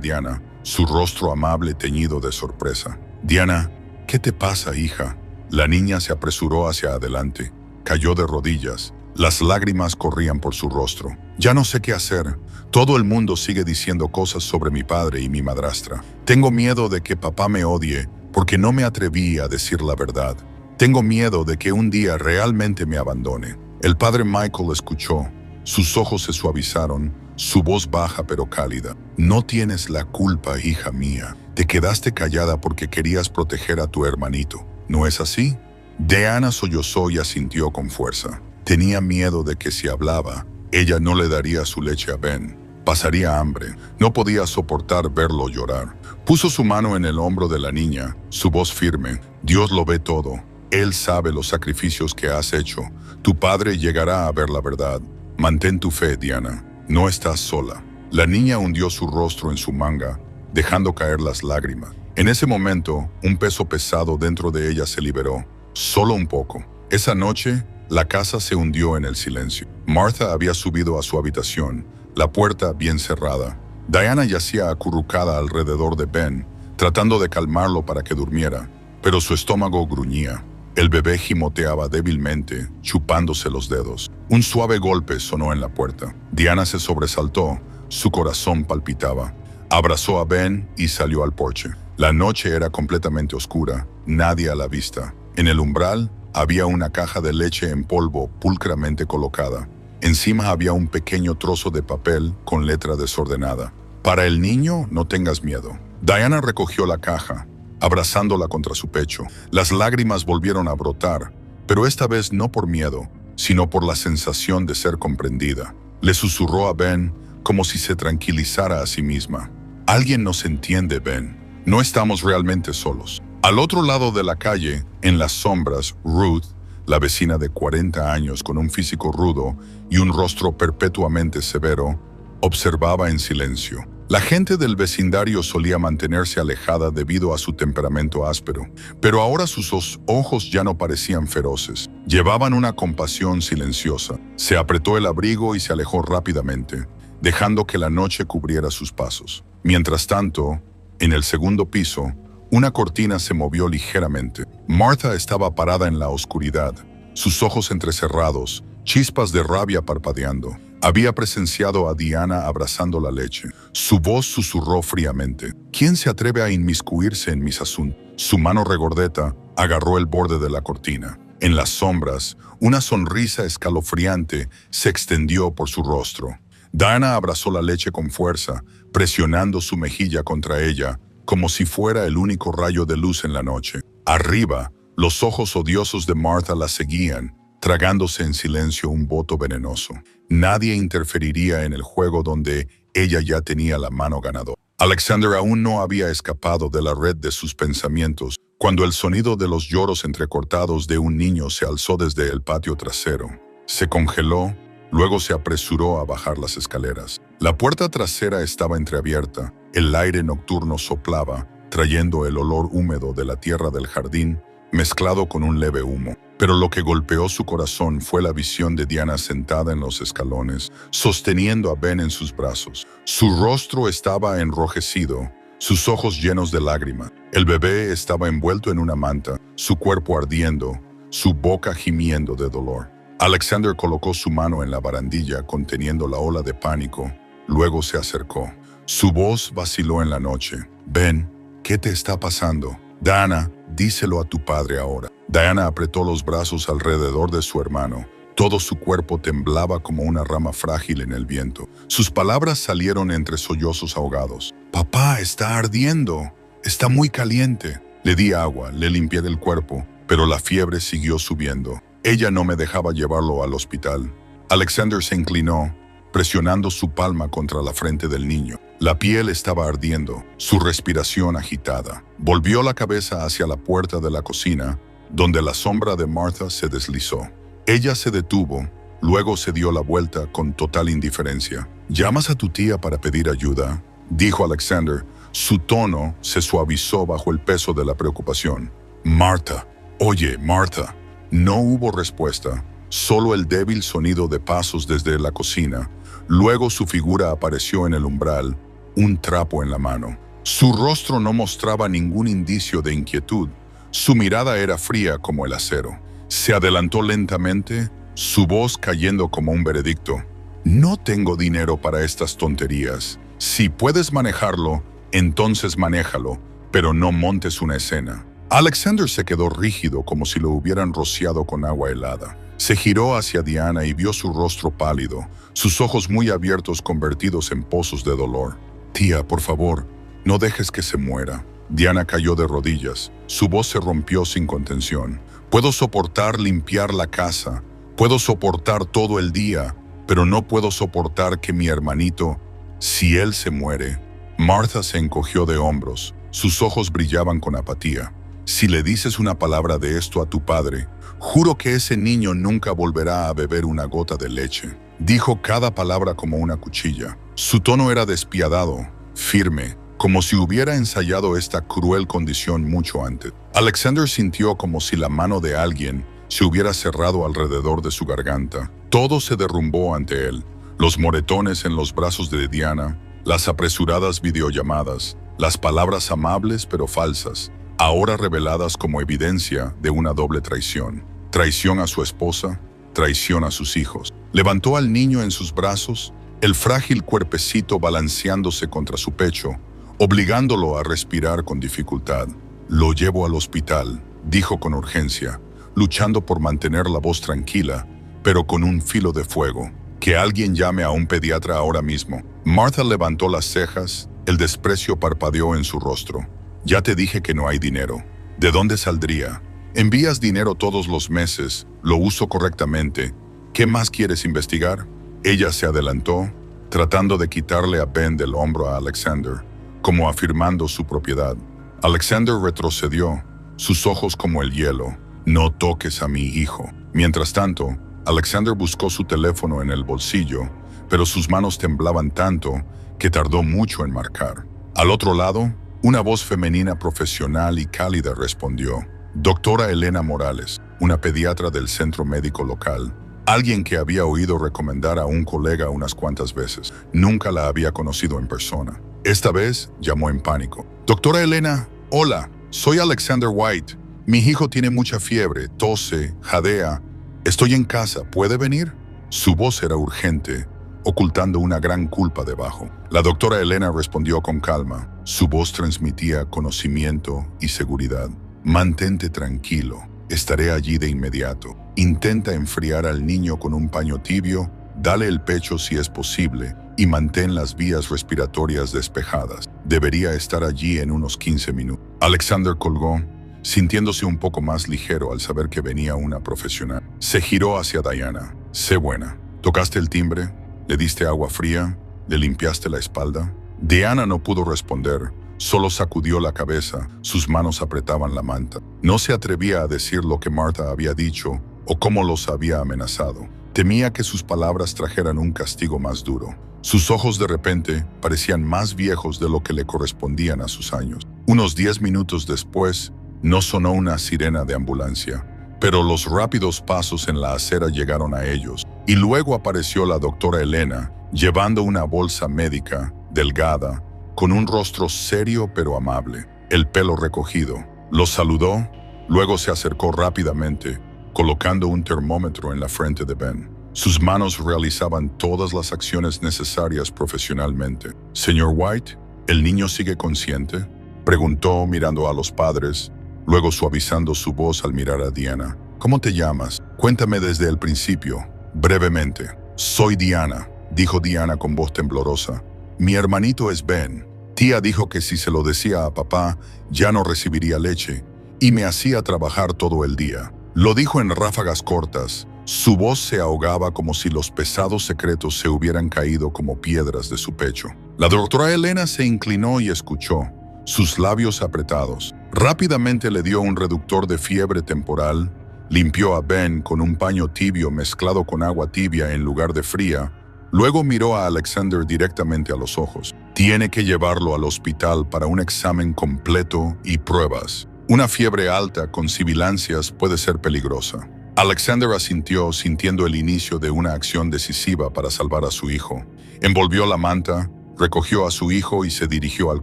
Diana, su rostro amable teñido de sorpresa. Diana, ¿qué te pasa, hija? La niña se apresuró hacia adelante, cayó de rodillas. Las lágrimas corrían por su rostro. Ya no sé qué hacer. Todo el mundo sigue diciendo cosas sobre mi padre y mi madrastra. Tengo miedo de que papá me odie porque no me atreví a decir la verdad. Tengo miedo de que un día realmente me abandone. El padre Michael escuchó. Sus ojos se suavizaron, su voz baja pero cálida. No tienes la culpa, hija mía. Te quedaste callada porque querías proteger a tu hermanito. ¿No es así? Diana sollozó y asintió con fuerza. Tenía miedo de que si hablaba, ella no le daría su leche a Ben. Pasaría hambre. No podía soportar verlo llorar. Puso su mano en el hombro de la niña, su voz firme. Dios lo ve todo. Él sabe los sacrificios que has hecho. Tu padre llegará a ver la verdad. Mantén tu fe, Diana. No estás sola. La niña hundió su rostro en su manga, dejando caer las lágrimas. En ese momento, un peso pesado dentro de ella se liberó. Solo un poco. Esa noche, la casa se hundió en el silencio. Martha había subido a su habitación, la puerta bien cerrada. Diana yacía acurrucada alrededor de Ben, tratando de calmarlo para que durmiera, pero su estómago gruñía. El bebé gimoteaba débilmente, chupándose los dedos. Un suave golpe sonó en la puerta. Diana se sobresaltó, su corazón palpitaba. Abrazó a Ben y salió al porche. La noche era completamente oscura, nadie a la vista. En el umbral había una caja de leche en polvo pulcramente colocada. Encima había un pequeño trozo de papel con letra desordenada. Para el niño, no tengas miedo. Diana recogió la caja, abrazándola contra su pecho. Las lágrimas volvieron a brotar, pero esta vez no por miedo, sino por la sensación de ser comprendida. Le susurró a Ben como si se tranquilizara a sí misma. Alguien nos entiende, Ben. No estamos realmente solos. Al otro lado de la calle, en las sombras, Ruth, la vecina de 40 años con un físico rudo y un rostro perpetuamente severo, observaba en silencio. La gente del vecindario solía mantenerse alejada debido a su temperamento áspero, pero ahora sus ojos ya no parecían feroces. Llevaban una compasión silenciosa. Se apretó el abrigo y se alejó rápidamente, dejando que la noche cubriera sus pasos. Mientras tanto, en el segundo piso, una cortina se movió ligeramente. Martha estaba parada en la oscuridad, sus ojos entrecerrados, chispas de rabia parpadeando. Había presenciado a Diana abrazando la leche. Su voz susurró fríamente. ¿Quién se atreve a inmiscuirse en mis asuntos? Su mano regordeta agarró el borde de la cortina. En las sombras, una sonrisa escalofriante se extendió por su rostro. Diana abrazó la leche con fuerza, presionando su mejilla contra ella, como si fuera el único rayo de luz en la noche. Arriba, los ojos odiosos de Martha la seguían, tragándose en silencio un voto venenoso. Nadie interferiría en el juego donde ella ya tenía la mano ganadora. Alexander aún no había escapado de la red de sus pensamientos cuando el sonido de los lloros entrecortados de un niño se alzó desde el patio trasero. Se congeló, luego se apresuró a bajar las escaleras. La puerta trasera estaba entreabierta, el aire nocturno soplaba, trayendo el olor húmedo de la tierra del jardín, mezclado con un leve humo. Pero lo que golpeó su corazón fue la visión de Diana sentada en los escalones, sosteniendo a Ben en sus brazos. Su rostro estaba enrojecido, sus ojos llenos de lágrimas. El bebé estaba envuelto en una manta, su cuerpo ardiendo, su boca gimiendo de dolor. Alexander colocó su mano en la barandilla conteniendo la ola de pánico, luego se acercó. Su voz vaciló en la noche. Ben, ¿qué te está pasando? Diana, díselo a tu padre ahora. Diana apretó los brazos alrededor de su hermano. Todo su cuerpo temblaba como una rama frágil en el viento. Sus palabras salieron entre sollozos ahogados. Papá, está ardiendo. Está muy caliente. Le di agua, le limpié del cuerpo, pero la fiebre siguió subiendo. Ella no me dejaba llevarlo al hospital. Alexander se inclinó, presionando su palma contra la frente del niño. La piel estaba ardiendo, su respiración agitada. Volvió la cabeza hacia la puerta de la cocina, donde la sombra de Martha se deslizó. Ella se detuvo, luego se dio la vuelta con total indiferencia. ¿Llamas a tu tía para pedir ayuda?, dijo Alexander. Su tono se suavizó bajo el peso de la preocupación. Martha, oye, Martha. No hubo respuesta, solo el débil sonido de pasos desde la cocina. Luego su figura apareció en el umbral, un trapo en la mano. Su rostro no mostraba ningún indicio de inquietud. Su mirada era fría como el acero. Se adelantó lentamente, su voz cayendo como un veredicto. No tengo dinero para estas tonterías. Si puedes manejarlo, entonces manéjalo, pero no montes una escena. Alexander se quedó rígido como si lo hubieran rociado con agua helada. Se giró hacia Diana y vio su rostro pálido, sus ojos muy abiertos convertidos en pozos de dolor. Tía, por favor, no dejes que se muera. Diana cayó de rodillas. Su voz se rompió sin contención. Puedo soportar limpiar la casa. Puedo soportar todo el día, pero no puedo soportar que mi hermanito, si él se muere. Martha se encogió de hombros. Sus ojos brillaban con apatía. Si le dices una palabra de esto a tu padre, juro que ese niño nunca volverá a beber una gota de leche. Dijo cada palabra como una cuchilla. Su tono era despiadado, firme, como si hubiera ensayado esta cruel condición mucho antes. Alexander sintió como si la mano de alguien se hubiera cerrado alrededor de su garganta. Todo se derrumbó ante él. Los moretones en los brazos de Diana, las apresuradas videollamadas, las palabras amables pero falsas, ahora reveladas como evidencia de una doble traición. Traición a su esposa, traición a sus hijos. Levantó al niño en sus brazos, el frágil cuerpecito balanceándose contra su pecho, obligándolo a respirar con dificultad. Lo llevo al hospital, dijo con urgencia, luchando por mantener la voz tranquila, pero con un filo de fuego. Que alguien llame a un pediatra ahora mismo. Martha levantó las cejas, el desprecio parpadeó en su rostro. Ya te dije que no hay dinero. ¿De dónde saldría? Envías dinero todos los meses, lo uso correctamente, ¿Qué más quieres investigar? Ella se adelantó, tratando de quitarle a Ben del hombro a Alexander, como afirmando su propiedad. Alexander retrocedió, sus ojos como el hielo. No toques a mi hijo. Mientras tanto, Alexander buscó su teléfono en el bolsillo, pero sus manos temblaban tanto que tardó mucho en marcar. Al otro lado, una voz femenina profesional y cálida respondió. Doctora Elena Morales, una pediatra del centro médico local. Alguien que había oído recomendar a un colega unas cuantas veces. Nunca la había conocido en persona. Esta vez llamó en pánico. Doctora Elena, hola, soy Alexander White. Mi hijo tiene mucha fiebre, tose, jadea. Estoy en casa, ¿puede venir? Su voz era urgente, ocultando una gran culpa debajo. La doctora Elena respondió con calma. Su voz transmitía conocimiento y seguridad. Mantente tranquilo, estaré allí de inmediato. Intenta enfriar al niño con un paño tibio, dale el pecho si es posible y mantén las vías respiratorias despejadas. Debería estar allí en unos 15 minutos. Alexander colgó, sintiéndose un poco más ligero al saber que venía una profesional. Se giró hacia Diana. Sé buena. ¿Tocaste el timbre? ¿Le diste agua fría? ¿Le limpiaste la espalda? Diana no pudo responder, solo sacudió la cabeza, sus manos apretaban la manta. No se atrevía a decir lo que Martha había dicho o cómo los había amenazado. Temía que sus palabras trajeran un castigo más duro. Sus ojos de repente parecían más viejos de lo que le correspondían a sus años. Unos 10 minutos después, no sonó una sirena de ambulancia, pero los rápidos pasos en la acera llegaron a ellos, y luego apareció la doctora Elena, llevando una bolsa médica, delgada, con un rostro serio pero amable, el pelo recogido. Los saludó, luego se acercó rápidamente, colocando un termómetro en la frente de Ben. Sus manos realizaban todas las acciones necesarias profesionalmente. «Señor White, ¿el niño sigue consciente?», preguntó mirando a los padres, luego suavizando su voz al mirar a Diana. «¿Cómo te llamas? Cuéntame desde el principio, brevemente». «Soy Diana», dijo Diana con voz temblorosa. «Mi hermanito es Ben. Tía dijo que si se lo decía a papá, ya no recibiría leche, y me hacía trabajar todo el día». Lo dijo en ráfagas cortas. Su voz se ahogaba como si los pesados secretos se hubieran caído como piedras de su pecho. La doctora Elena se inclinó y escuchó, sus labios apretados. Rápidamente le dio un reductor de fiebre temporal, limpió a Ben con un paño tibio mezclado con agua tibia en lugar de fría, luego miró a Alexander directamente a los ojos. «Tiene que llevarlo al hospital para un examen completo y pruebas. Una fiebre alta con sibilancias puede ser peligrosa». Alexander asintió, sintiendo el inicio de una acción decisiva para salvar a su hijo. Envolvió la manta, recogió a su hijo y se dirigió al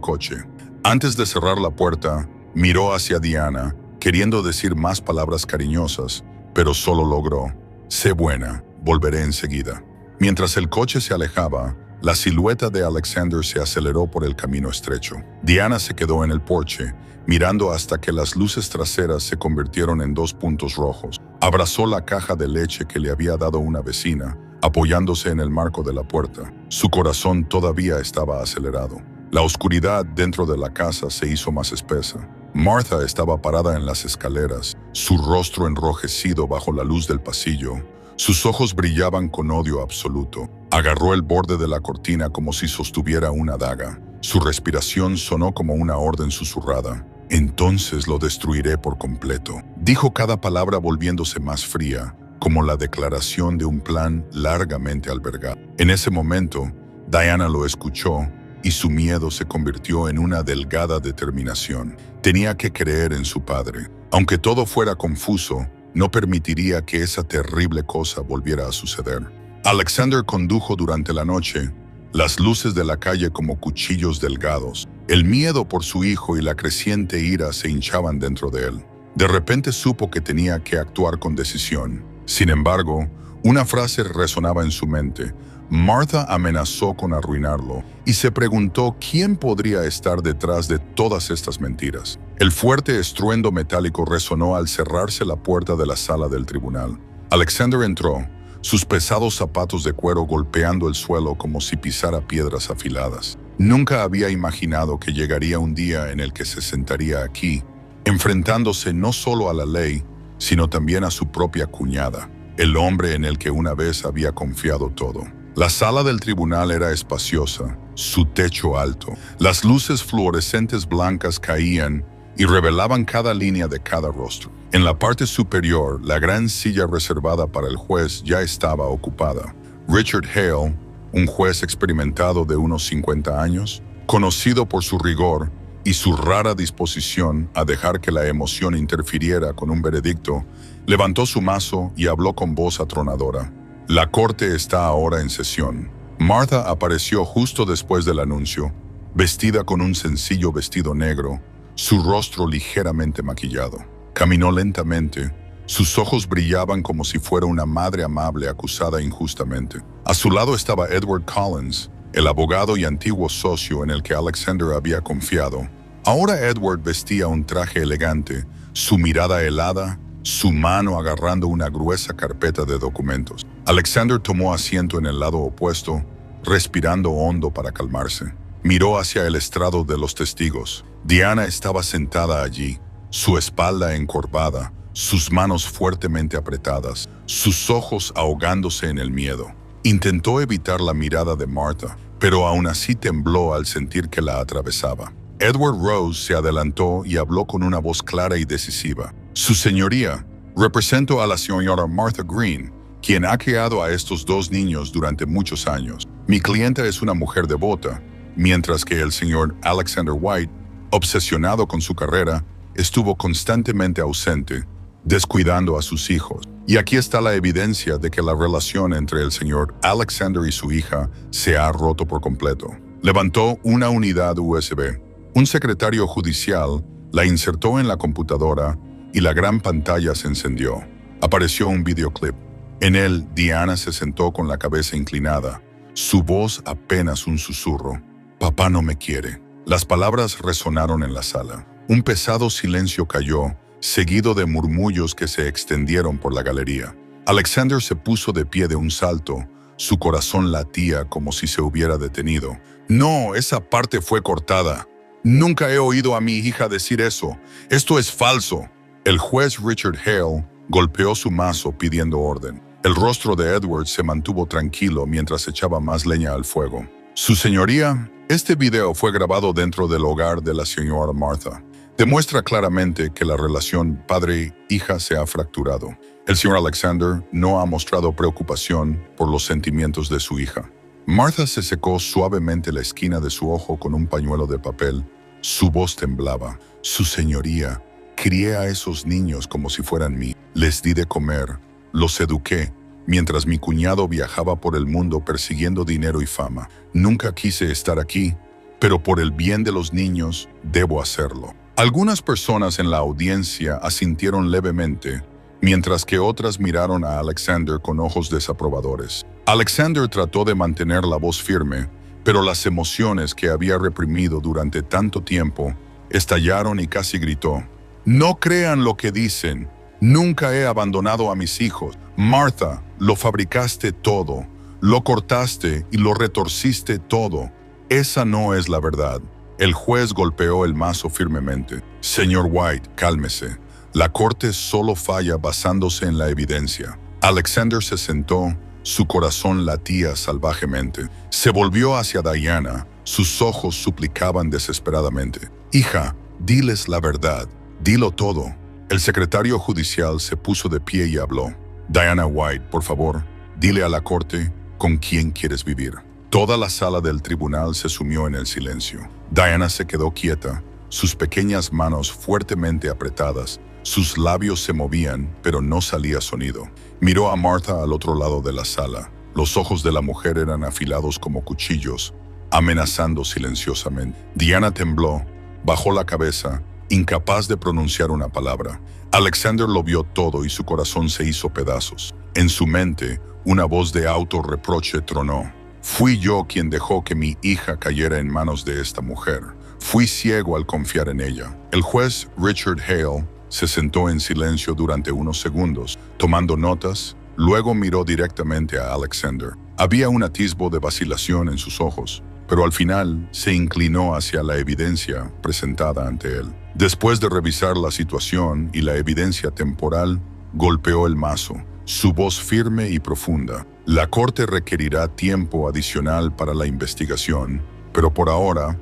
coche. Antes de cerrar la puerta, miró hacia Diana, queriendo decir más palabras cariñosas, pero solo logró: «Sé buena, volveré enseguida». Mientras el coche se alejaba, la silueta de Alexander se aceleró por el camino estrecho. Diana se quedó en el porche, mirando hasta que las luces traseras se convirtieron en 2 puntos rojos. Abrazó la caja de leche que le había dado una vecina, apoyándose en el marco de la puerta. Su corazón todavía estaba acelerado. La oscuridad dentro de la casa se hizo más espesa. Martha estaba parada en las escaleras, su rostro enrojecido bajo la luz del pasillo. Sus ojos brillaban con odio absoluto. Agarró el borde de la cortina como si sostuviera una daga. Su respiración sonó como una orden susurrada. «Entonces lo destruiré por completo», dijo cada palabra volviéndose más fría, como la declaración de un plan largamente albergado. En ese momento, Diana lo escuchó y su miedo se convirtió en una delgada determinación. Tenía que creer en su padre. Aunque todo fuera confuso, no permitiría que esa terrible cosa volviera a suceder. Alexander condujo durante la noche, las luces de la calle como cuchillos delgados. El miedo por su hijo y la creciente ira se hinchaban dentro de él. De repente supo que tenía que actuar con decisión. Sin embargo, una frase resonaba en su mente. Martha amenazó con arruinarlo y se preguntó quién podría estar detrás de todas estas mentiras. El fuerte estruendo metálico resonó al cerrarse la puerta de la sala del tribunal. Alexander entró, sus pesados zapatos de cuero golpeando el suelo como si pisara piedras afiladas. Nunca había imaginado que llegaría un día en el que se sentaría aquí, enfrentándose no solo a la ley, sino también a su propia cuñada. el hombre en el que una vez había confiado todo. La sala del tribunal era espaciosa, su techo alto. Las luces fluorescentes blancas caían y revelaban cada línea de cada rostro. En la parte superior, la gran silla reservada para el juez ya estaba ocupada. Richard Hale, un juez experimentado de unos 50 años, conocido por su rigor y su rara disposición a dejar que la emoción interfiriera con un veredicto, levantó su mazo y habló con voz atronadora. La corte está ahora en sesión. Martha apareció justo después del anuncio, vestida con un sencillo vestido negro, su rostro ligeramente maquillado. Caminó lentamente. Sus ojos brillaban como si fuera una madre amable acusada injustamente. A su lado estaba Edward Collins, el abogado y antiguo socio en el que Alexander había confiado. Ahora Edward vestía un traje elegante, su mirada helada, su mano agarrando una gruesa carpeta de documentos. Alexander tomó asiento en el lado opuesto, respirando hondo para calmarse. Miró hacia el estrado de los testigos. Diana estaba sentada allí, su espalda encorvada, sus manos fuertemente apretadas, sus ojos ahogándose en el miedo. Intentó evitar la mirada de Martha, pero aún así tembló al sentir que la atravesaba. Edward Rose se adelantó y habló con una voz clara y decisiva. Su señoría, represento a la señora Martha Green, quien ha criado a estos dos niños durante muchos años. Mi clienta es una mujer devota, mientras que el señor Alexander White, obsesionado con su carrera, estuvo constantemente ausente, descuidando a sus hijos. Y aquí está la evidencia de que la relación entre el señor Alexander y su hija se ha roto por completo. Levantó una unidad USB. Un secretario judicial la insertó en la computadora y la gran pantalla se encendió. Apareció un videoclip. En él, Diana se sentó con la cabeza inclinada, su voz apenas un susurro. «Papá no me quiere». Las palabras resonaron en la sala. Un pesado silencio cayó, seguido de murmullos que se extendieron por la galería. Alexander se puso de pie de un salto. Su corazón latía como si se hubiera detenido. «No, esa parte fue cortada. Nunca he oído a mi hija decir eso. Esto es falso». El juez Richard Hale golpeó su mazo pidiendo orden. El rostro de Edward se mantuvo tranquilo mientras echaba más leña al fuego. «Su señoría, este video fue grabado dentro del hogar de la señora Martha. Demuestra claramente que la relación padre-hija se ha fracturado. El señor Alexander no ha mostrado preocupación por los sentimientos de su hija». Martha se secó suavemente la esquina de su ojo con un pañuelo de papel. Su voz temblaba. «Su señoría, crié a esos niños como si fueran míos. Les di de comer, los eduqué, mientras mi cuñado viajaba por el mundo persiguiendo dinero y fama. Nunca quise estar aquí, pero por el bien de los niños, debo hacerlo». Algunas personas en la audiencia asintieron levemente, mientras que otras miraron a Alexander con ojos desaprobadores. Alexander trató de mantener la voz firme, pero las emociones que había reprimido durante tanto tiempo estallaron y casi gritó. «No crean lo que dicen. Nunca he abandonado a mis hijos. Martha, lo fabricaste todo, lo cortaste y lo retorciste todo. Esa no es la verdad». El juez golpeó el mazo firmemente. «Señor White, cálmese. La corte solo falla basándose en la evidencia». Alexander se sentó, su corazón latía salvajemente. Se volvió hacia Diana, sus ojos suplicaban desesperadamente. «Hija, diles la verdad, dilo todo». El secretario judicial se puso de pie y habló. «Diana White, por favor, dile a la corte con quién quieres vivir». Toda la sala del tribunal se sumió en el silencio. Diana se quedó quieta, sus pequeñas manos fuertemente apretadas. Sus labios se movían, pero no salía sonido. Miró a Martha al otro lado de la sala. Los ojos de la mujer eran afilados como cuchillos, amenazando silenciosamente. Diana tembló, bajó la cabeza, incapaz de pronunciar una palabra. Alexander lo vio todo y su corazón se hizo pedazos. En su mente, una voz de autorreproche tronó. «Fui yo quien dejó que mi hija cayera en manos de esta mujer. Fui ciego al confiar en ella». El juez Richard Hale se sentó en silencio durante unos segundos, tomando notas, luego miró directamente a Alexander. Había un atisbo de vacilación en sus ojos, pero al final se inclinó hacia la evidencia presentada ante él. Después de revisar la situación y la evidencia temporal, golpeó el mazo. su voz firme y profunda. La corte requerirá tiempo adicional para la investigación, pero por ahora,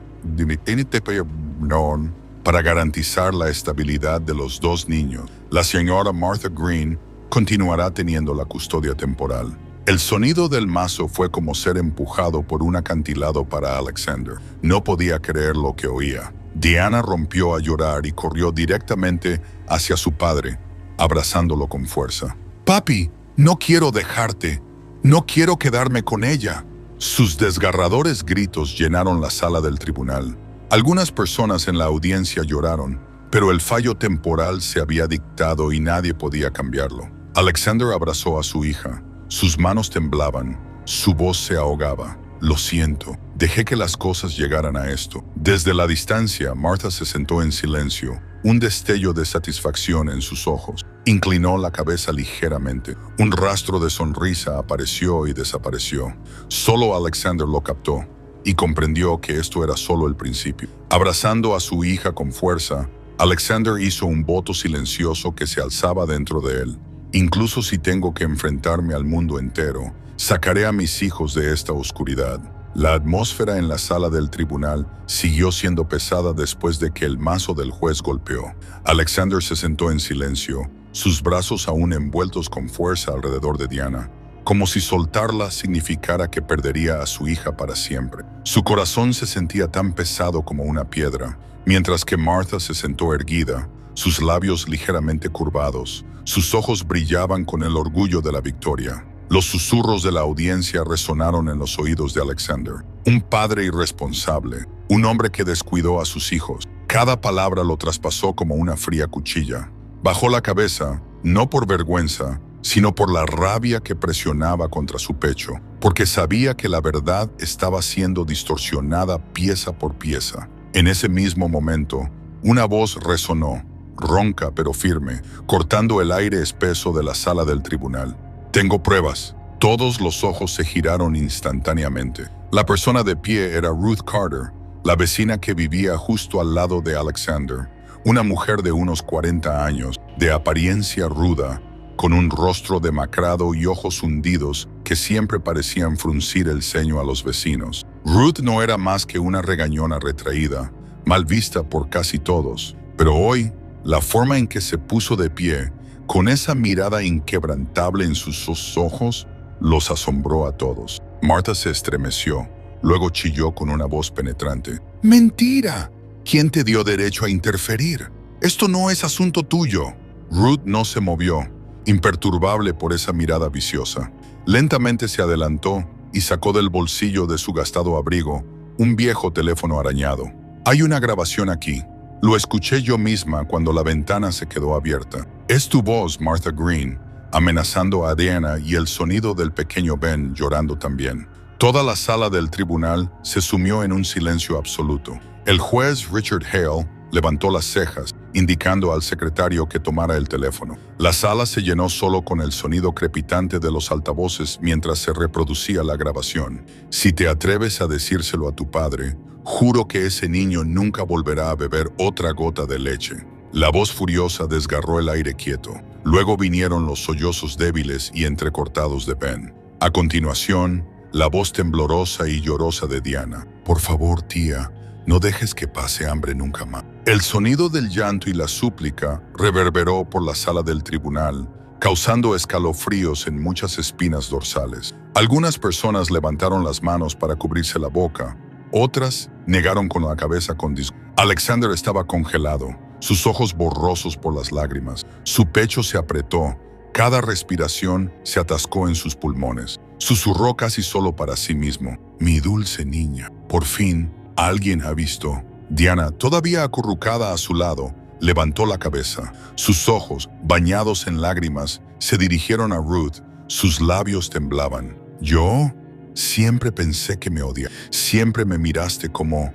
para garantizar la estabilidad de los dos niños, la señora Martha Green continuará teniendo la custodia temporal. El sonido del mazo fue como ser empujado por un acantilado para Alexander. No podía creer lo que oía. Diana rompió a llorar y corrió directamente hacia su padre, abrazándolo con fuerza. «Papi, no quiero dejarte. No quiero quedarme con ella». Sus desgarradores gritos llenaron la sala del tribunal. Algunas personas en la audiencia lloraron, pero el fallo temporal se había dictado y nadie podía cambiarlo. Alexander abrazó a su hija. Sus manos temblaban, su voz se ahogaba. «Lo siento, dejé que las cosas llegaran a esto». Desde la distancia, Martha se sentó en silencio, un destello de satisfacción en sus ojos. Inclinó la cabeza ligeramente. Un rastro de sonrisa apareció y desapareció. Solo Alexander lo captó y comprendió que esto era solo el principio. Abrazando a su hija con fuerza, Alexander hizo un voto silencioso que se alzaba dentro de él. «Incluso si tengo que enfrentarme al mundo entero, sacaré a mis hijos de esta oscuridad». La atmósfera en la sala del tribunal siguió siendo pesada después de que el mazo del juez golpeó. Alexander se sentó en silencio, sus brazos aún envueltos con fuerza alrededor de Diana, como si soltarla significara que perdería a su hija para siempre. Su corazón se sentía tan pesado como una piedra, mientras que Martha se sentó erguida, sus labios ligeramente curvados, sus ojos brillaban con el orgullo de la victoria. Los susurros de la audiencia resonaron en los oídos de Alexander. Un padre irresponsable, un hombre que descuidó a sus hijos. Cada palabra lo traspasó como una fría cuchilla. Bajó la cabeza, no por vergüenza, sino por la rabia que presionaba contra su pecho, porque sabía que la verdad estaba siendo distorsionada pieza por pieza. En ese mismo momento, una voz resonó, ronca pero firme, cortando el aire espeso de la sala del tribunal. «Tengo pruebas». Todos los ojos se giraron instantáneamente. La persona de pie era Ruth Carter, la vecina que vivía justo al lado de Alexander, una mujer de unos 40 años, de apariencia ruda, con un rostro demacrado y ojos hundidos que siempre parecían fruncir el ceño a los vecinos. Ruth no era más que una regañona retraída, mal vista por casi todos, pero hoy, la forma en que se puso de pie, con esa mirada inquebrantable en sus ojos, los asombró a todos. Martha se estremeció, luego chilló con una voz penetrante. «¡Mentira! ¿Quién te dio derecho a interferir? Esto no es asunto tuyo». Ruth no se movió, imperturbable por esa mirada viciosa. Lentamente se adelantó y sacó del bolsillo de su gastado abrigo un viejo teléfono arañado. «Hay una grabación aquí. Lo escuché yo misma cuando la ventana se quedó abierta. Es tu voz, Martha Green, amenazando a Diana y el sonido del pequeño Ben llorando también». Toda la sala del tribunal se sumió en un silencio absoluto. El juez Richard Hale levantó las cejas, indicando al secretario que tomara el teléfono. La sala se llenó solo con el sonido crepitante de los altavoces mientras se reproducía la grabación. «Si te atreves a decírselo a tu padre, juro que ese niño nunca volverá a beber otra gota de leche». La voz furiosa desgarró el aire quieto. Luego vinieron los sollozos débiles y entrecortados de Ben. A continuación, la voz temblorosa y llorosa de Diana. «Por favor, tía, no dejes que pase hambre nunca más». El sonido del llanto y la súplica reverberó por la sala del tribunal, causando escalofríos en muchas espinas dorsales. Algunas personas levantaron las manos para cubrirse la boca, otras negaron con la cabeza con disgusto. Alexander estaba congelado, sus ojos borrosos por las lágrimas. Su pecho se apretó, cada respiración se atascó en sus pulmones. Susurró casi solo para sí mismo. «Mi dulce niña, por fin, alguien ha visto». Diana, todavía acurrucada a su lado, levantó la cabeza. Sus ojos, bañados en lágrimas, se dirigieron a Ruth. Sus labios temblaban. «¿Yo? Siempre pensé que me odiaba. Siempre me miraste como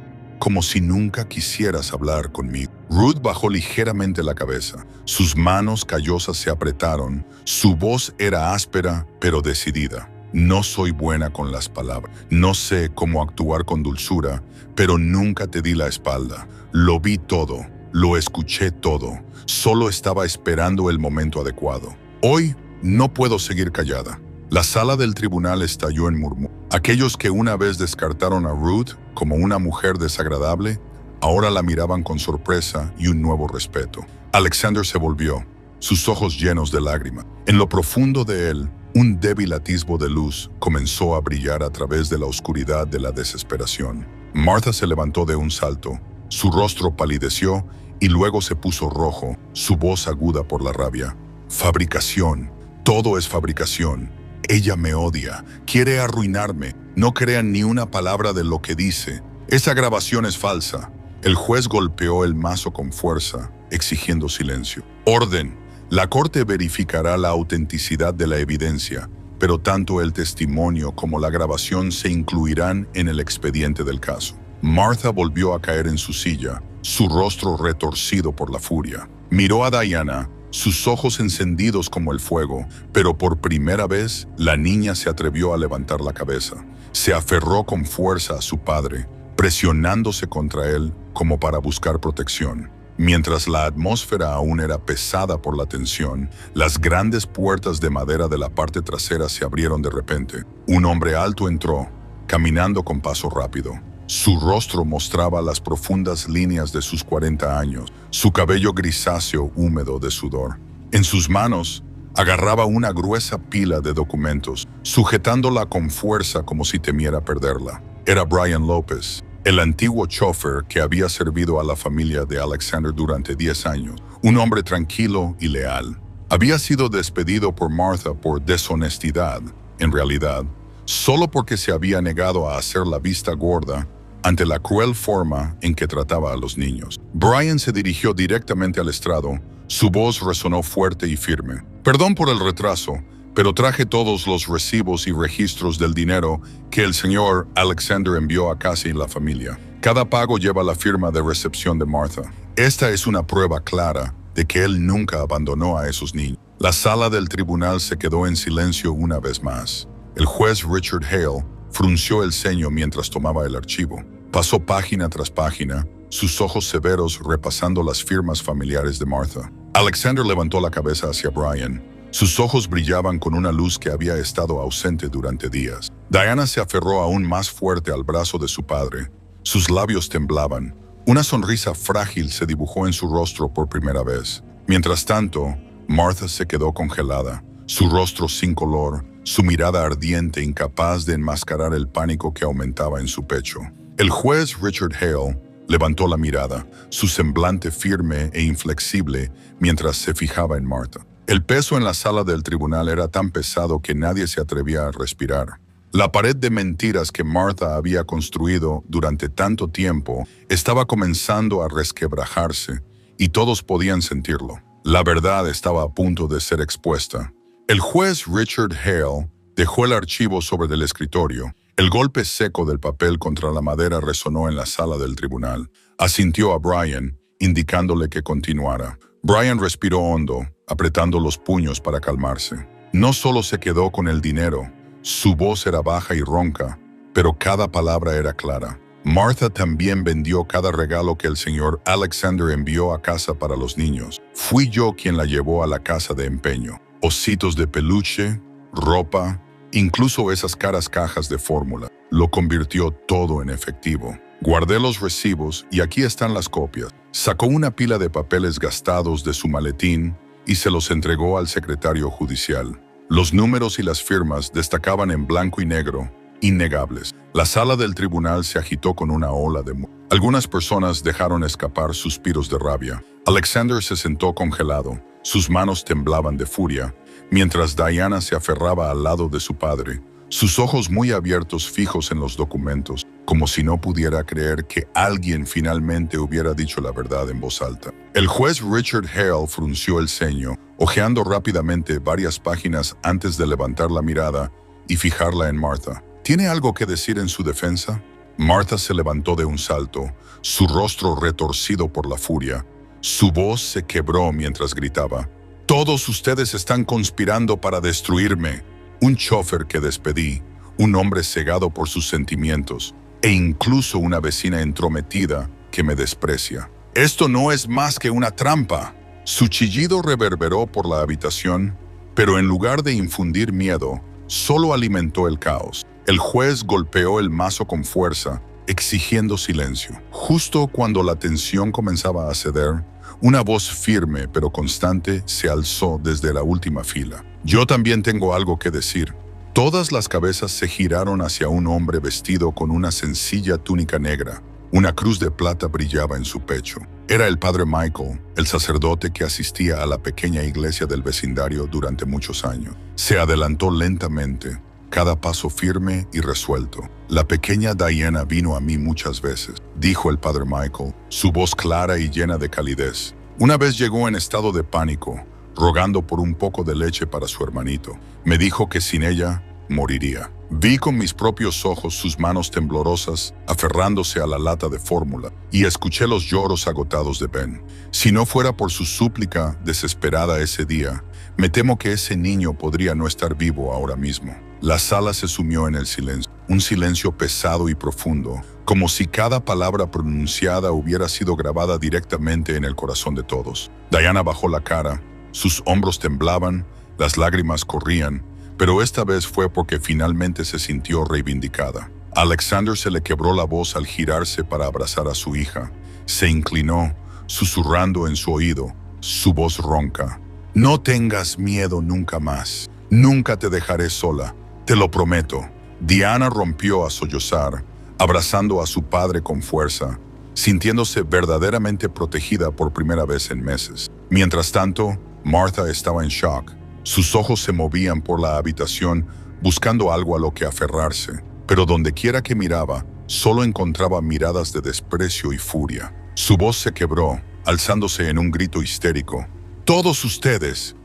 si nunca quisieras hablar conmigo». Ruth bajó ligeramente la cabeza. Sus manos callosas se apretaron. Su voz era áspera, pero decidida. «No soy buena con las palabras. No sé cómo actuar con dulzura, pero nunca te di la espalda. Lo vi todo, lo escuché todo. Solo estaba esperando el momento adecuado. Hoy no puedo seguir callada. La sala del tribunal estalló en murmullos. Aquellos que una vez descartaron a Ruth como una mujer desagradable, ahora la miraban con sorpresa y un nuevo respeto. Alexander se volvió, sus ojos llenos de lágrimas. En lo profundo de él, un débil atisbo de luz comenzó a brillar a través de la oscuridad de la desesperación. Martha se levantó de un salto, su rostro palideció y luego se puso rojo, su voz aguda por la rabia. Fabricación, todo es fabricación. Ella me odia, quiere arruinarme. No crean ni una palabra de lo que dice. Esa grabación es falsa. El juez golpeó el mazo con fuerza, exigiendo silencio. Orden. La corte verificará la autenticidad de la evidencia, pero tanto el testimonio como la grabación se incluirán en el expediente del caso. Martha volvió a caer en su silla, su rostro retorcido por la furia. Miró a Diana, sus ojos encendidos como el fuego, pero por primera vez la niña se atrevió a levantar la cabeza. Se aferró con fuerza a su padre, presionándose contra él como para buscar protección. Mientras la atmósfera aún era pesada por la tensión, las grandes puertas de madera de la parte trasera se abrieron de repente. Un hombre alto entró, caminando con paso rápido. Su rostro mostraba las profundas líneas de sus 40 años, su cabello grisáceo húmedo de sudor. En sus manos, agarraba una gruesa pila de documentos, sujetándola con fuerza como si temiera perderla. Era Brian López, el antiguo chofer que había servido a la familia de Alexander durante 10 años, un hombre tranquilo y leal. Había sido despedido por Martha por deshonestidad, en realidad, solo porque se había negado a hacer la vista gorda ante la cruel forma en que trataba a los niños. Brian se dirigió directamente al estrado, su voz resonó fuerte y firme. Perdón por el retraso, pero traje todos los recibos y registros del dinero que el señor Alexander envió a casa y la familia. Cada pago lleva la firma de recepción de Martha. Esta es una prueba clara de que él nunca abandonó a esos niños. La sala del tribunal se quedó en silencio una vez más. El juez Richard Hale frunció el ceño mientras tomaba el archivo. Pasó página tras página, sus ojos severos repasando las firmas familiares de Martha. Alexander levantó la cabeza hacia Brian. Sus ojos brillaban con una luz que había estado ausente durante días. Diana se aferró aún más fuerte al brazo de su padre. Sus labios temblaban. Una sonrisa frágil se dibujó en su rostro por primera vez. Mientras tanto, Martha se quedó congelada, su rostro sin color, su mirada ardiente, incapaz de enmascarar el pánico que aumentaba en su pecho. El juez Richard Hale levantó la mirada, su semblante firme e inflexible mientras se fijaba en Martha. El peso en la sala del tribunal era tan pesado que nadie se atrevía a respirar. La pared de mentiras que Martha había construido durante tanto tiempo estaba comenzando a resquebrajarse y todos podían sentirlo. La verdad estaba a punto de ser expuesta. El juez Richard Hale dejó el archivo sobre el escritorio. El golpe seco del papel contra la madera resonó en la sala del tribunal. Asintió a Brian, indicándole que continuara. Brian respiró hondo, apretando los puños para calmarse. No solo se quedó con el dinero, su voz era baja y ronca, pero cada palabra era clara. Martha también vendió cada regalo que el señor Alexander envió a casa para los niños. Fui yo quien la llevó a la casa de empeño. Ositos de peluche, ropa, incluso esas caras cajas de fórmula. Lo convirtió todo en efectivo. Guardé los recibos y aquí están las copias. Sacó una pila de papeles gastados de su maletín y se los entregó al secretario judicial. Los números y las firmas destacaban en blanco y negro, innegables. La sala del tribunal se agitó con una ola de muerte. Algunas personas dejaron escapar suspiros de rabia. Alexander se sentó congelado, sus manos temblaban de furia, mientras Diana se aferraba al lado de su padre, sus ojos muy abiertos fijos en los documentos, como si no pudiera creer que alguien finalmente hubiera dicho la verdad en voz alta. El juez Richard Hale frunció el ceño, hojeando rápidamente varias páginas antes de levantar la mirada y fijarla en Martha. ¿Tiene algo que decir en su defensa? Martha se levantó de un salto, su rostro retorcido por la furia. Su voz se quebró mientras gritaba: «Todos ustedes están conspirando para destruirme. Un chofer que despedí, un hombre cegado por sus sentimientos, e incluso una vecina entrometida que me desprecia. Esto no es más que una trampa». Su chillido reverberó por la habitación pero en lugar de infundir miedo, solo alimentó el caos. El juez golpeó el mazo con fuerza, exigiendo silencio. Justo cuando la tensión comenzaba a ceder, una voz firme pero constante se alzó desde la última fila. «Yo también tengo algo que decir». Todas las cabezas se giraron hacia un hombre vestido con una sencilla túnica negra. Una cruz de plata brillaba en su pecho. Era el padre Michael, el sacerdote que asistía a la pequeña iglesia del vecindario durante muchos años. Se adelantó lentamente, cada paso firme y resuelto. «La pequeña Diana vino a mí muchas veces», dijo el padre Michael, su voz clara y llena de calidez. «Una vez llegó en estado de pánico, rogando por un poco de leche para su hermanito. Me dijo que sin ella moriría. Vi con mis propios ojos sus manos temblorosas aferrándose a la lata de fórmula y escuché los lloros agotados de Ben. Si no fuera por su súplica desesperada ese día, me temo que ese niño podría no estar vivo ahora mismo». La sala se sumió en el silencio, un silencio pesado y profundo, como si cada palabra pronunciada hubiera sido grabada directamente en el corazón de todos. Diana bajó la cara, sus hombros temblaban, las lágrimas corrían, pero esta vez fue porque finalmente se sintió reivindicada. A Alexander se le quebró la voz al girarse para abrazar a su hija. Se inclinó, susurrando en su oído, su voz ronca. «No tengas miedo nunca más. Nunca te dejaré sola. Te lo prometo». Diana rompió a sollozar, abrazando a su padre con fuerza, sintiéndose verdaderamente protegida por primera vez en meses. Mientras tanto, Martha estaba en shock. Sus ojos se movían por la habitación buscando algo a lo que aferrarse, pero donde quiera que miraba, solo encontraba miradas de desprecio y furia. Su voz se quebró, alzándose en un grito histérico. Todos ustedes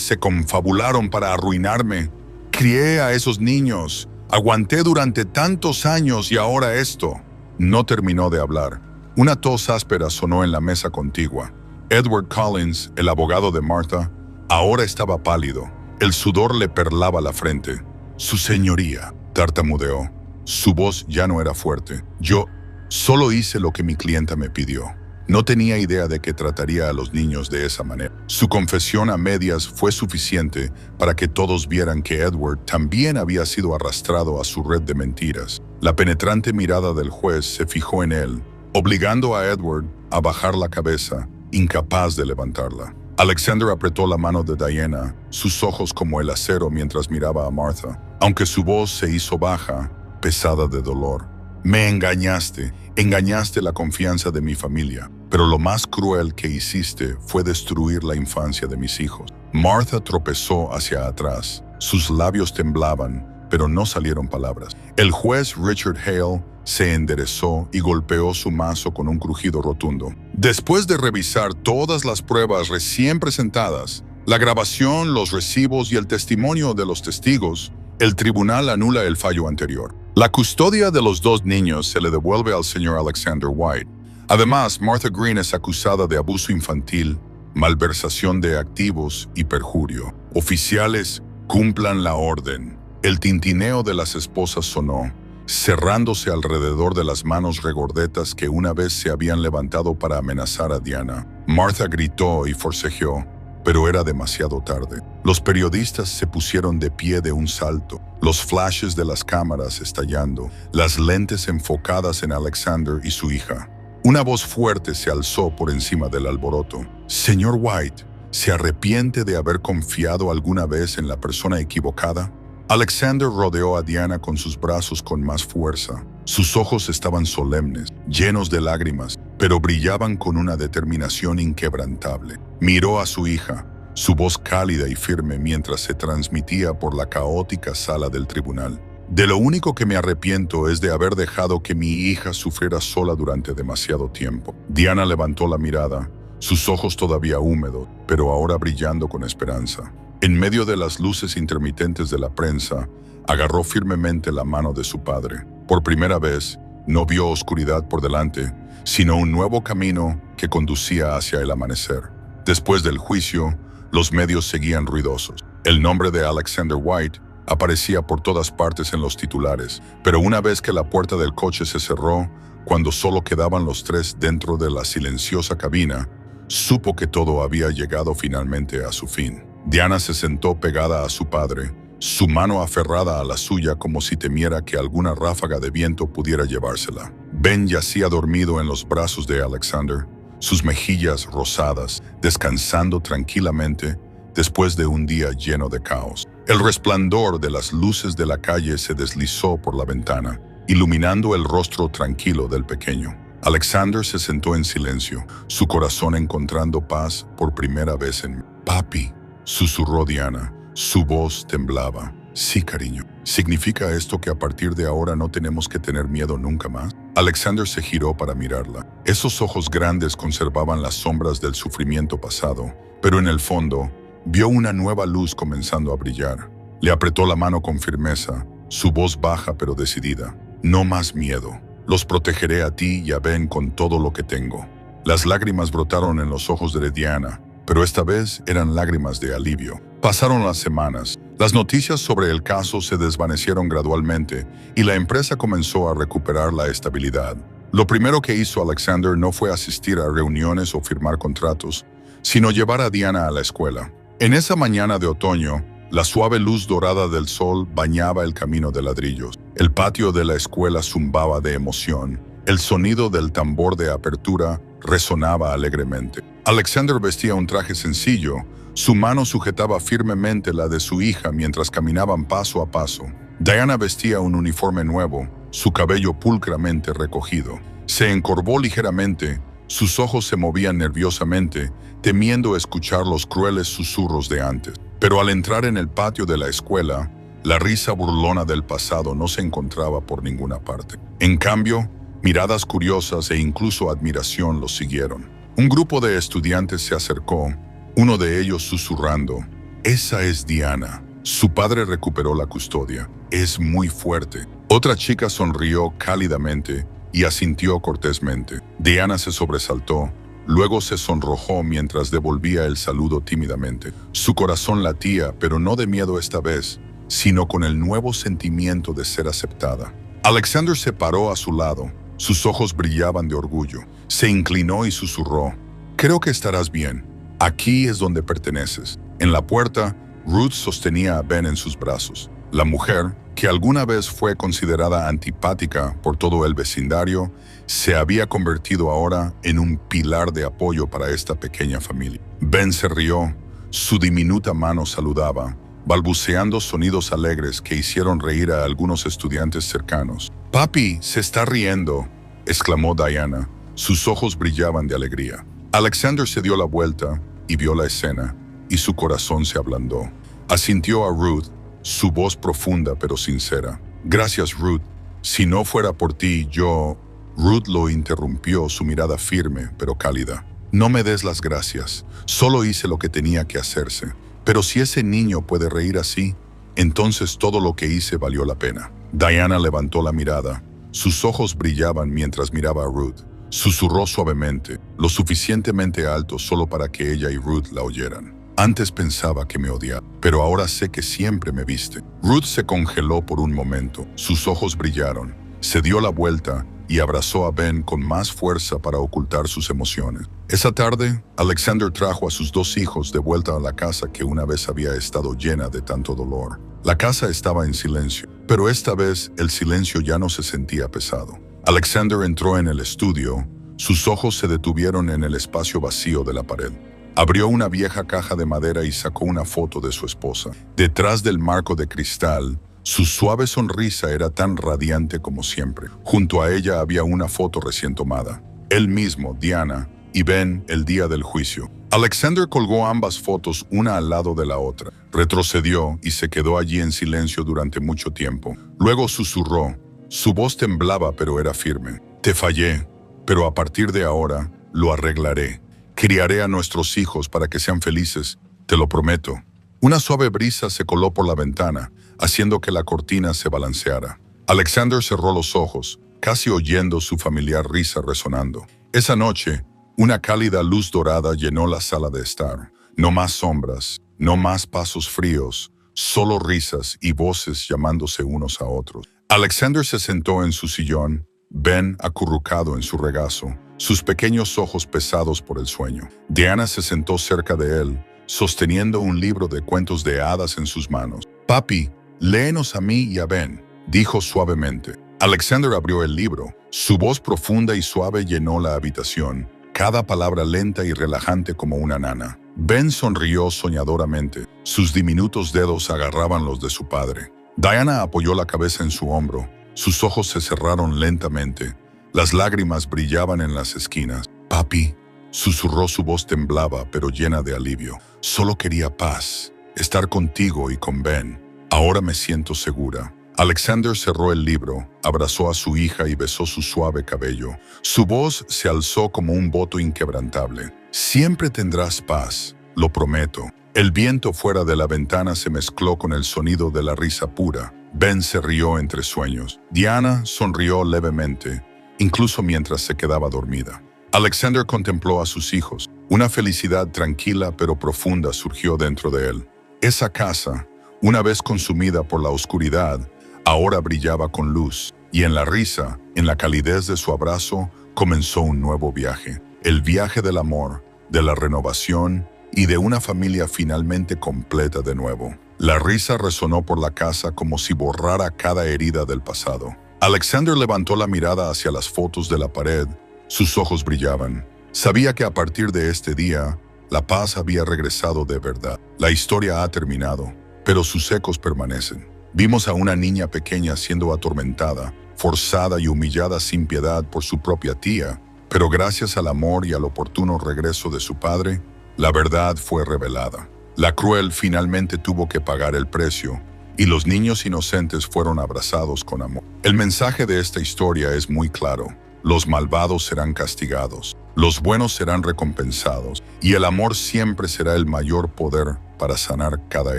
se confabularon para arruinarme. Crié a esos niños, aguanté durante tantos años y ahora esto». No terminó de hablar. Una tos áspera sonó en la mesa contigua. Edward Collins, el abogado de Martha, ahora estaba pálido. El sudor le perlaba la frente. «Su señoría», tartamudeó. Su voz ya no era fuerte. «Yo solo hice lo que mi clienta me pidió». No tenía idea de que trataría a los niños de esa manera. Su confesión a medias fue suficiente para que todos vieran que Edward también había sido arrastrado a su red de mentiras. La penetrante mirada del juez se fijó en él, obligando a Edward a bajar la cabeza, incapaz de levantarla. Alexander apretó la mano de Diana, sus ojos como el acero mientras miraba a Martha, aunque su voz se hizo baja, pesada de dolor. «Me engañaste la confianza de mi familia, pero lo más cruel que hiciste fue destruir la infancia de mis hijos». Martha tropezó hacia atrás. Sus labios temblaban, pero no salieron palabras. El juez Richard Hale se enderezó y golpeó su mazo con un crujido rotundo. «Después de revisar todas las pruebas recién presentadas, la grabación, los recibos y el testimonio de los testigos, el tribunal anula el fallo anterior. La custodia de los dos niños se le devuelve al señor Alexander White. Además, Martha Green es acusada de abuso infantil, malversación de activos y perjurio. Oficiales, cumplan la orden». El tintineo de las esposas sonó, cerrándose alrededor de las manos regordetas que una vez se habían levantado para amenazar a Diana. Martha gritó y forcejeó, pero era demasiado tarde. Los periodistas se pusieron de pie de un salto, los flashes de las cámaras estallando, las lentes enfocadas en Alexander y su hija. Una voz fuerte se alzó por encima del alboroto. «Señor White, ¿se arrepiente de haber confiado alguna vez en la persona equivocada?» Alexander rodeó a Diana con sus brazos con más fuerza. Sus ojos estaban solemnes, llenos de lágrimas, pero brillaban con una determinación inquebrantable. Miró a su hija, su voz cálida y firme mientras se transmitía por la caótica sala del tribunal. «De lo único que me arrepiento es de haber dejado que mi hija sufriera sola durante demasiado tiempo». Diana levantó la mirada, sus ojos todavía húmedos, pero ahora brillando con esperanza. En medio de las luces intermitentes de la prensa, agarró firmemente la mano de su padre. Por primera vez, no vio oscuridad por delante, sino un nuevo camino que conducía hacia el amanecer. Después del juicio, los medios seguían ruidosos. El nombre de Alexander White aparecía por todas partes en los titulares, pero una vez que la puerta del coche se cerró, cuando solo quedaban los tres dentro de la silenciosa cabina, supo que todo había llegado finalmente a su fin. Diana se sentó pegada a su padre, su mano aferrada a la suya como si temiera que alguna ráfaga de viento pudiera llevársela. Ben yacía dormido en los brazos de Alexander, sus mejillas rosadas, descansando tranquilamente después de un día lleno de caos. El resplandor de las luces de la calle se deslizó por la ventana, iluminando el rostro tranquilo del pequeño. Alexander se sentó en silencio, su corazón encontrando paz por primera vez en mí. «Papi», susurró Diana. Su voz temblaba. «Sí, cariño. ¿Significa esto que a partir de ahora no tenemos que tener miedo nunca más?» Alexander se giró para mirarla. Esos ojos grandes conservaban las sombras del sufrimiento pasado, pero en el fondo vio una nueva luz comenzando a brillar. Le apretó la mano con firmeza, su voz baja pero decidida. «No más miedo. Los protegeré a ti y a Ben con todo lo que tengo». Las lágrimas brotaron en los ojos de Diana, pero esta vez eran lágrimas de alivio. Pasaron las semanas. Las noticias sobre el caso se desvanecieron gradualmente y la empresa comenzó a recuperar la estabilidad. Lo primero que hizo Alexander no fue asistir a reuniones o firmar contratos, sino llevar a Diana a la escuela. En esa mañana de otoño, la suave luz dorada del sol bañaba el camino de ladrillos. El patio de la escuela zumbaba de emoción. El sonido del tambor de apertura resonaba alegremente. Alexander vestía un traje sencillo. Su mano sujetaba firmemente la de su hija mientras caminaban paso a paso. Diana vestía un uniforme nuevo, su cabello pulcramente recogido. Se encorvó ligeramente, sus ojos se movían nerviosamente, temiendo escuchar los crueles susurros de antes. Pero al entrar en el patio de la escuela, la risa burlona del pasado no se encontraba por ninguna parte. En cambio, miradas curiosas e incluso admiración los siguieron. Un grupo de estudiantes se acercó, uno de ellos susurrando: «Esa es Diana. Su padre recuperó la custodia. Es muy fuerte». Otra chica sonrió cálidamente y asintió cortésmente. Diana se sobresaltó, luego se sonrojó mientras devolvía el saludo tímidamente. Su corazón latía, pero no de miedo esta vez, sino con el nuevo sentimiento de ser aceptada. Alexander se paró a su lado. Sus ojos brillaban de orgullo. Se inclinó y susurró: «Creo que estarás bien. Aquí es donde perteneces». En la puerta, Ruth sostenía a Ben en sus brazos. La mujer, que alguna vez fue considerada antipática por todo el vecindario, se había convertido ahora en un pilar de apoyo para esta pequeña familia. Ben se rió. Su diminuta mano saludaba, balbuceando sonidos alegres que hicieron reír a algunos estudiantes cercanos. «Papi, se está riendo», exclamó Diana. Sus ojos brillaban de alegría. Alexander se dio la vuelta y vio la escena, y su corazón se ablandó. Asintió a Ruth, su voz profunda pero sincera. «Gracias, Ruth. Si no fuera por ti, yo...» Ruth lo interrumpió, su mirada firme pero cálida. «No me des las gracias. Solo hice lo que tenía que hacerse. Pero si ese niño puede reír así, entonces todo lo que hice valió la pena». Diana levantó la mirada. Sus ojos brillaban mientras miraba a Ruth. Susurró suavemente, lo suficientemente alto solo para que ella y Ruth la oyeran. «Antes pensaba que me odiaba, pero ahora sé que siempre me viste». Ruth se congeló por un momento. Sus ojos brillaron. Se dio la vuelta y abrazó a Ben con más fuerza para ocultar sus emociones. Esa tarde, Alexander trajo a sus dos hijos de vuelta a la casa que una vez había estado llena de tanto dolor. La casa estaba en silencio, pero esta vez el silencio ya no se sentía pesado. Alexander entró en el estudio. Sus ojos se detuvieron en el espacio vacío de la pared. Abrió una vieja caja de madera y sacó una foto de su esposa. Detrás del marco de cristal, su suave sonrisa era tan radiante como siempre. Junto a ella había una foto recién tomada. Él mismo, Diana, y Ben el día del juicio. Alexander colgó ambas fotos una al lado de la otra. Retrocedió y se quedó allí en silencio durante mucho tiempo. Luego susurró. Su voz temblaba pero era firme. «Te fallé, pero a partir de ahora lo arreglaré. Criaré a nuestros hijos para que sean felices, te lo prometo». Una suave brisa se coló por la ventana, haciendo que la cortina se balanceara. Alexander cerró los ojos, casi oyendo su familiar risa resonando. Esa noche, una cálida luz dorada llenó la sala de estar. No más sombras, no más pasos fríos, solo risas y voces llamándose unos a otros. Alexander se sentó en su sillón, Ben acurrucado en su regazo, sus pequeños ojos pesados por el sueño. Diana se sentó cerca de él, sosteniendo un libro de cuentos de hadas en sus manos. «Papi, léenos a mí y a Ben», dijo suavemente. Alexander abrió el libro. Su voz profunda y suave llenó la habitación, cada palabra lenta y relajante como una nana. Ben sonrió soñadoramente. Sus diminutos dedos agarraban los de su padre. Diana apoyó la cabeza en su hombro. Sus ojos se cerraron lentamente. Las lágrimas brillaban en las esquinas. «Papi», susurró, su voz temblaba pero llena de alivio. «Solo quería paz, estar contigo y con Ben. Ahora me siento segura». Alexander cerró el libro, abrazó a su hija y besó su suave cabello. Su voz se alzó como un voto inquebrantable. «Siempre tendrás paz, lo prometo». El viento fuera de la ventana se mezcló con el sonido de la risa pura. Ben se rió entre sueños. Diana sonrió levemente, incluso mientras se quedaba dormida. Alexander contempló a sus hijos. Una felicidad tranquila pero profunda surgió dentro de él. Esa casa, una vez consumida por la oscuridad, ahora brillaba con luz, y en la risa, en la calidez de su abrazo, comenzó un nuevo viaje. El viaje del amor, de la renovación y de una familia finalmente completa de nuevo. La risa resonó por la casa como si borrara cada herida del pasado. Alexander levantó la mirada hacia las fotos de la pared. Sus ojos brillaban. Sabía que a partir de este día, la paz había regresado de verdad. La historia ha terminado, pero sus ecos permanecen. Vimos a una niña pequeña siendo atormentada, forzada y humillada sin piedad por su propia tía, pero gracias al amor y al oportuno regreso de su padre, la verdad fue revelada. La cruel finalmente tuvo que pagar el precio, y los niños inocentes fueron abrazados con amor. El mensaje de esta historia es muy claro. Los malvados serán castigados, los buenos serán recompensados, y el amor siempre será el mayor poder para sanar cada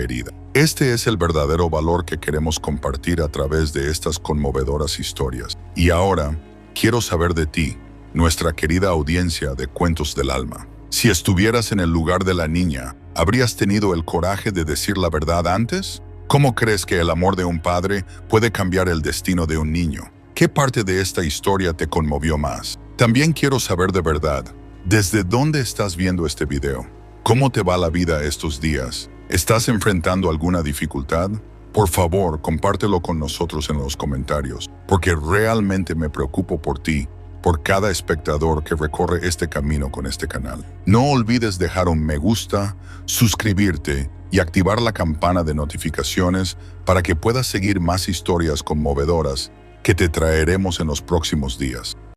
herida. Este es el verdadero valor que queremos compartir a través de estas conmovedoras historias. Y ahora, quiero saber de ti, nuestra querida audiencia de Cuentos del Alma. Si estuvieras en el lugar de la niña, ¿habrías tenido el coraje de decir la verdad antes? ¿Cómo crees que el amor de un padre puede cambiar el destino de un niño? ¿Qué parte de esta historia te conmovió más? También quiero saber de verdad, ¿desde dónde estás viendo este video? ¿Cómo te va la vida estos días? ¿Estás enfrentando alguna dificultad? Por favor, compártelo con nosotros en los comentarios, porque realmente me preocupo por ti, por cada espectador que recorre este camino con este canal. No olvides dejar un me gusta, suscribirte y activar la campana de notificaciones para que puedas seguir más historias conmovedoras que te traeremos en los próximos días.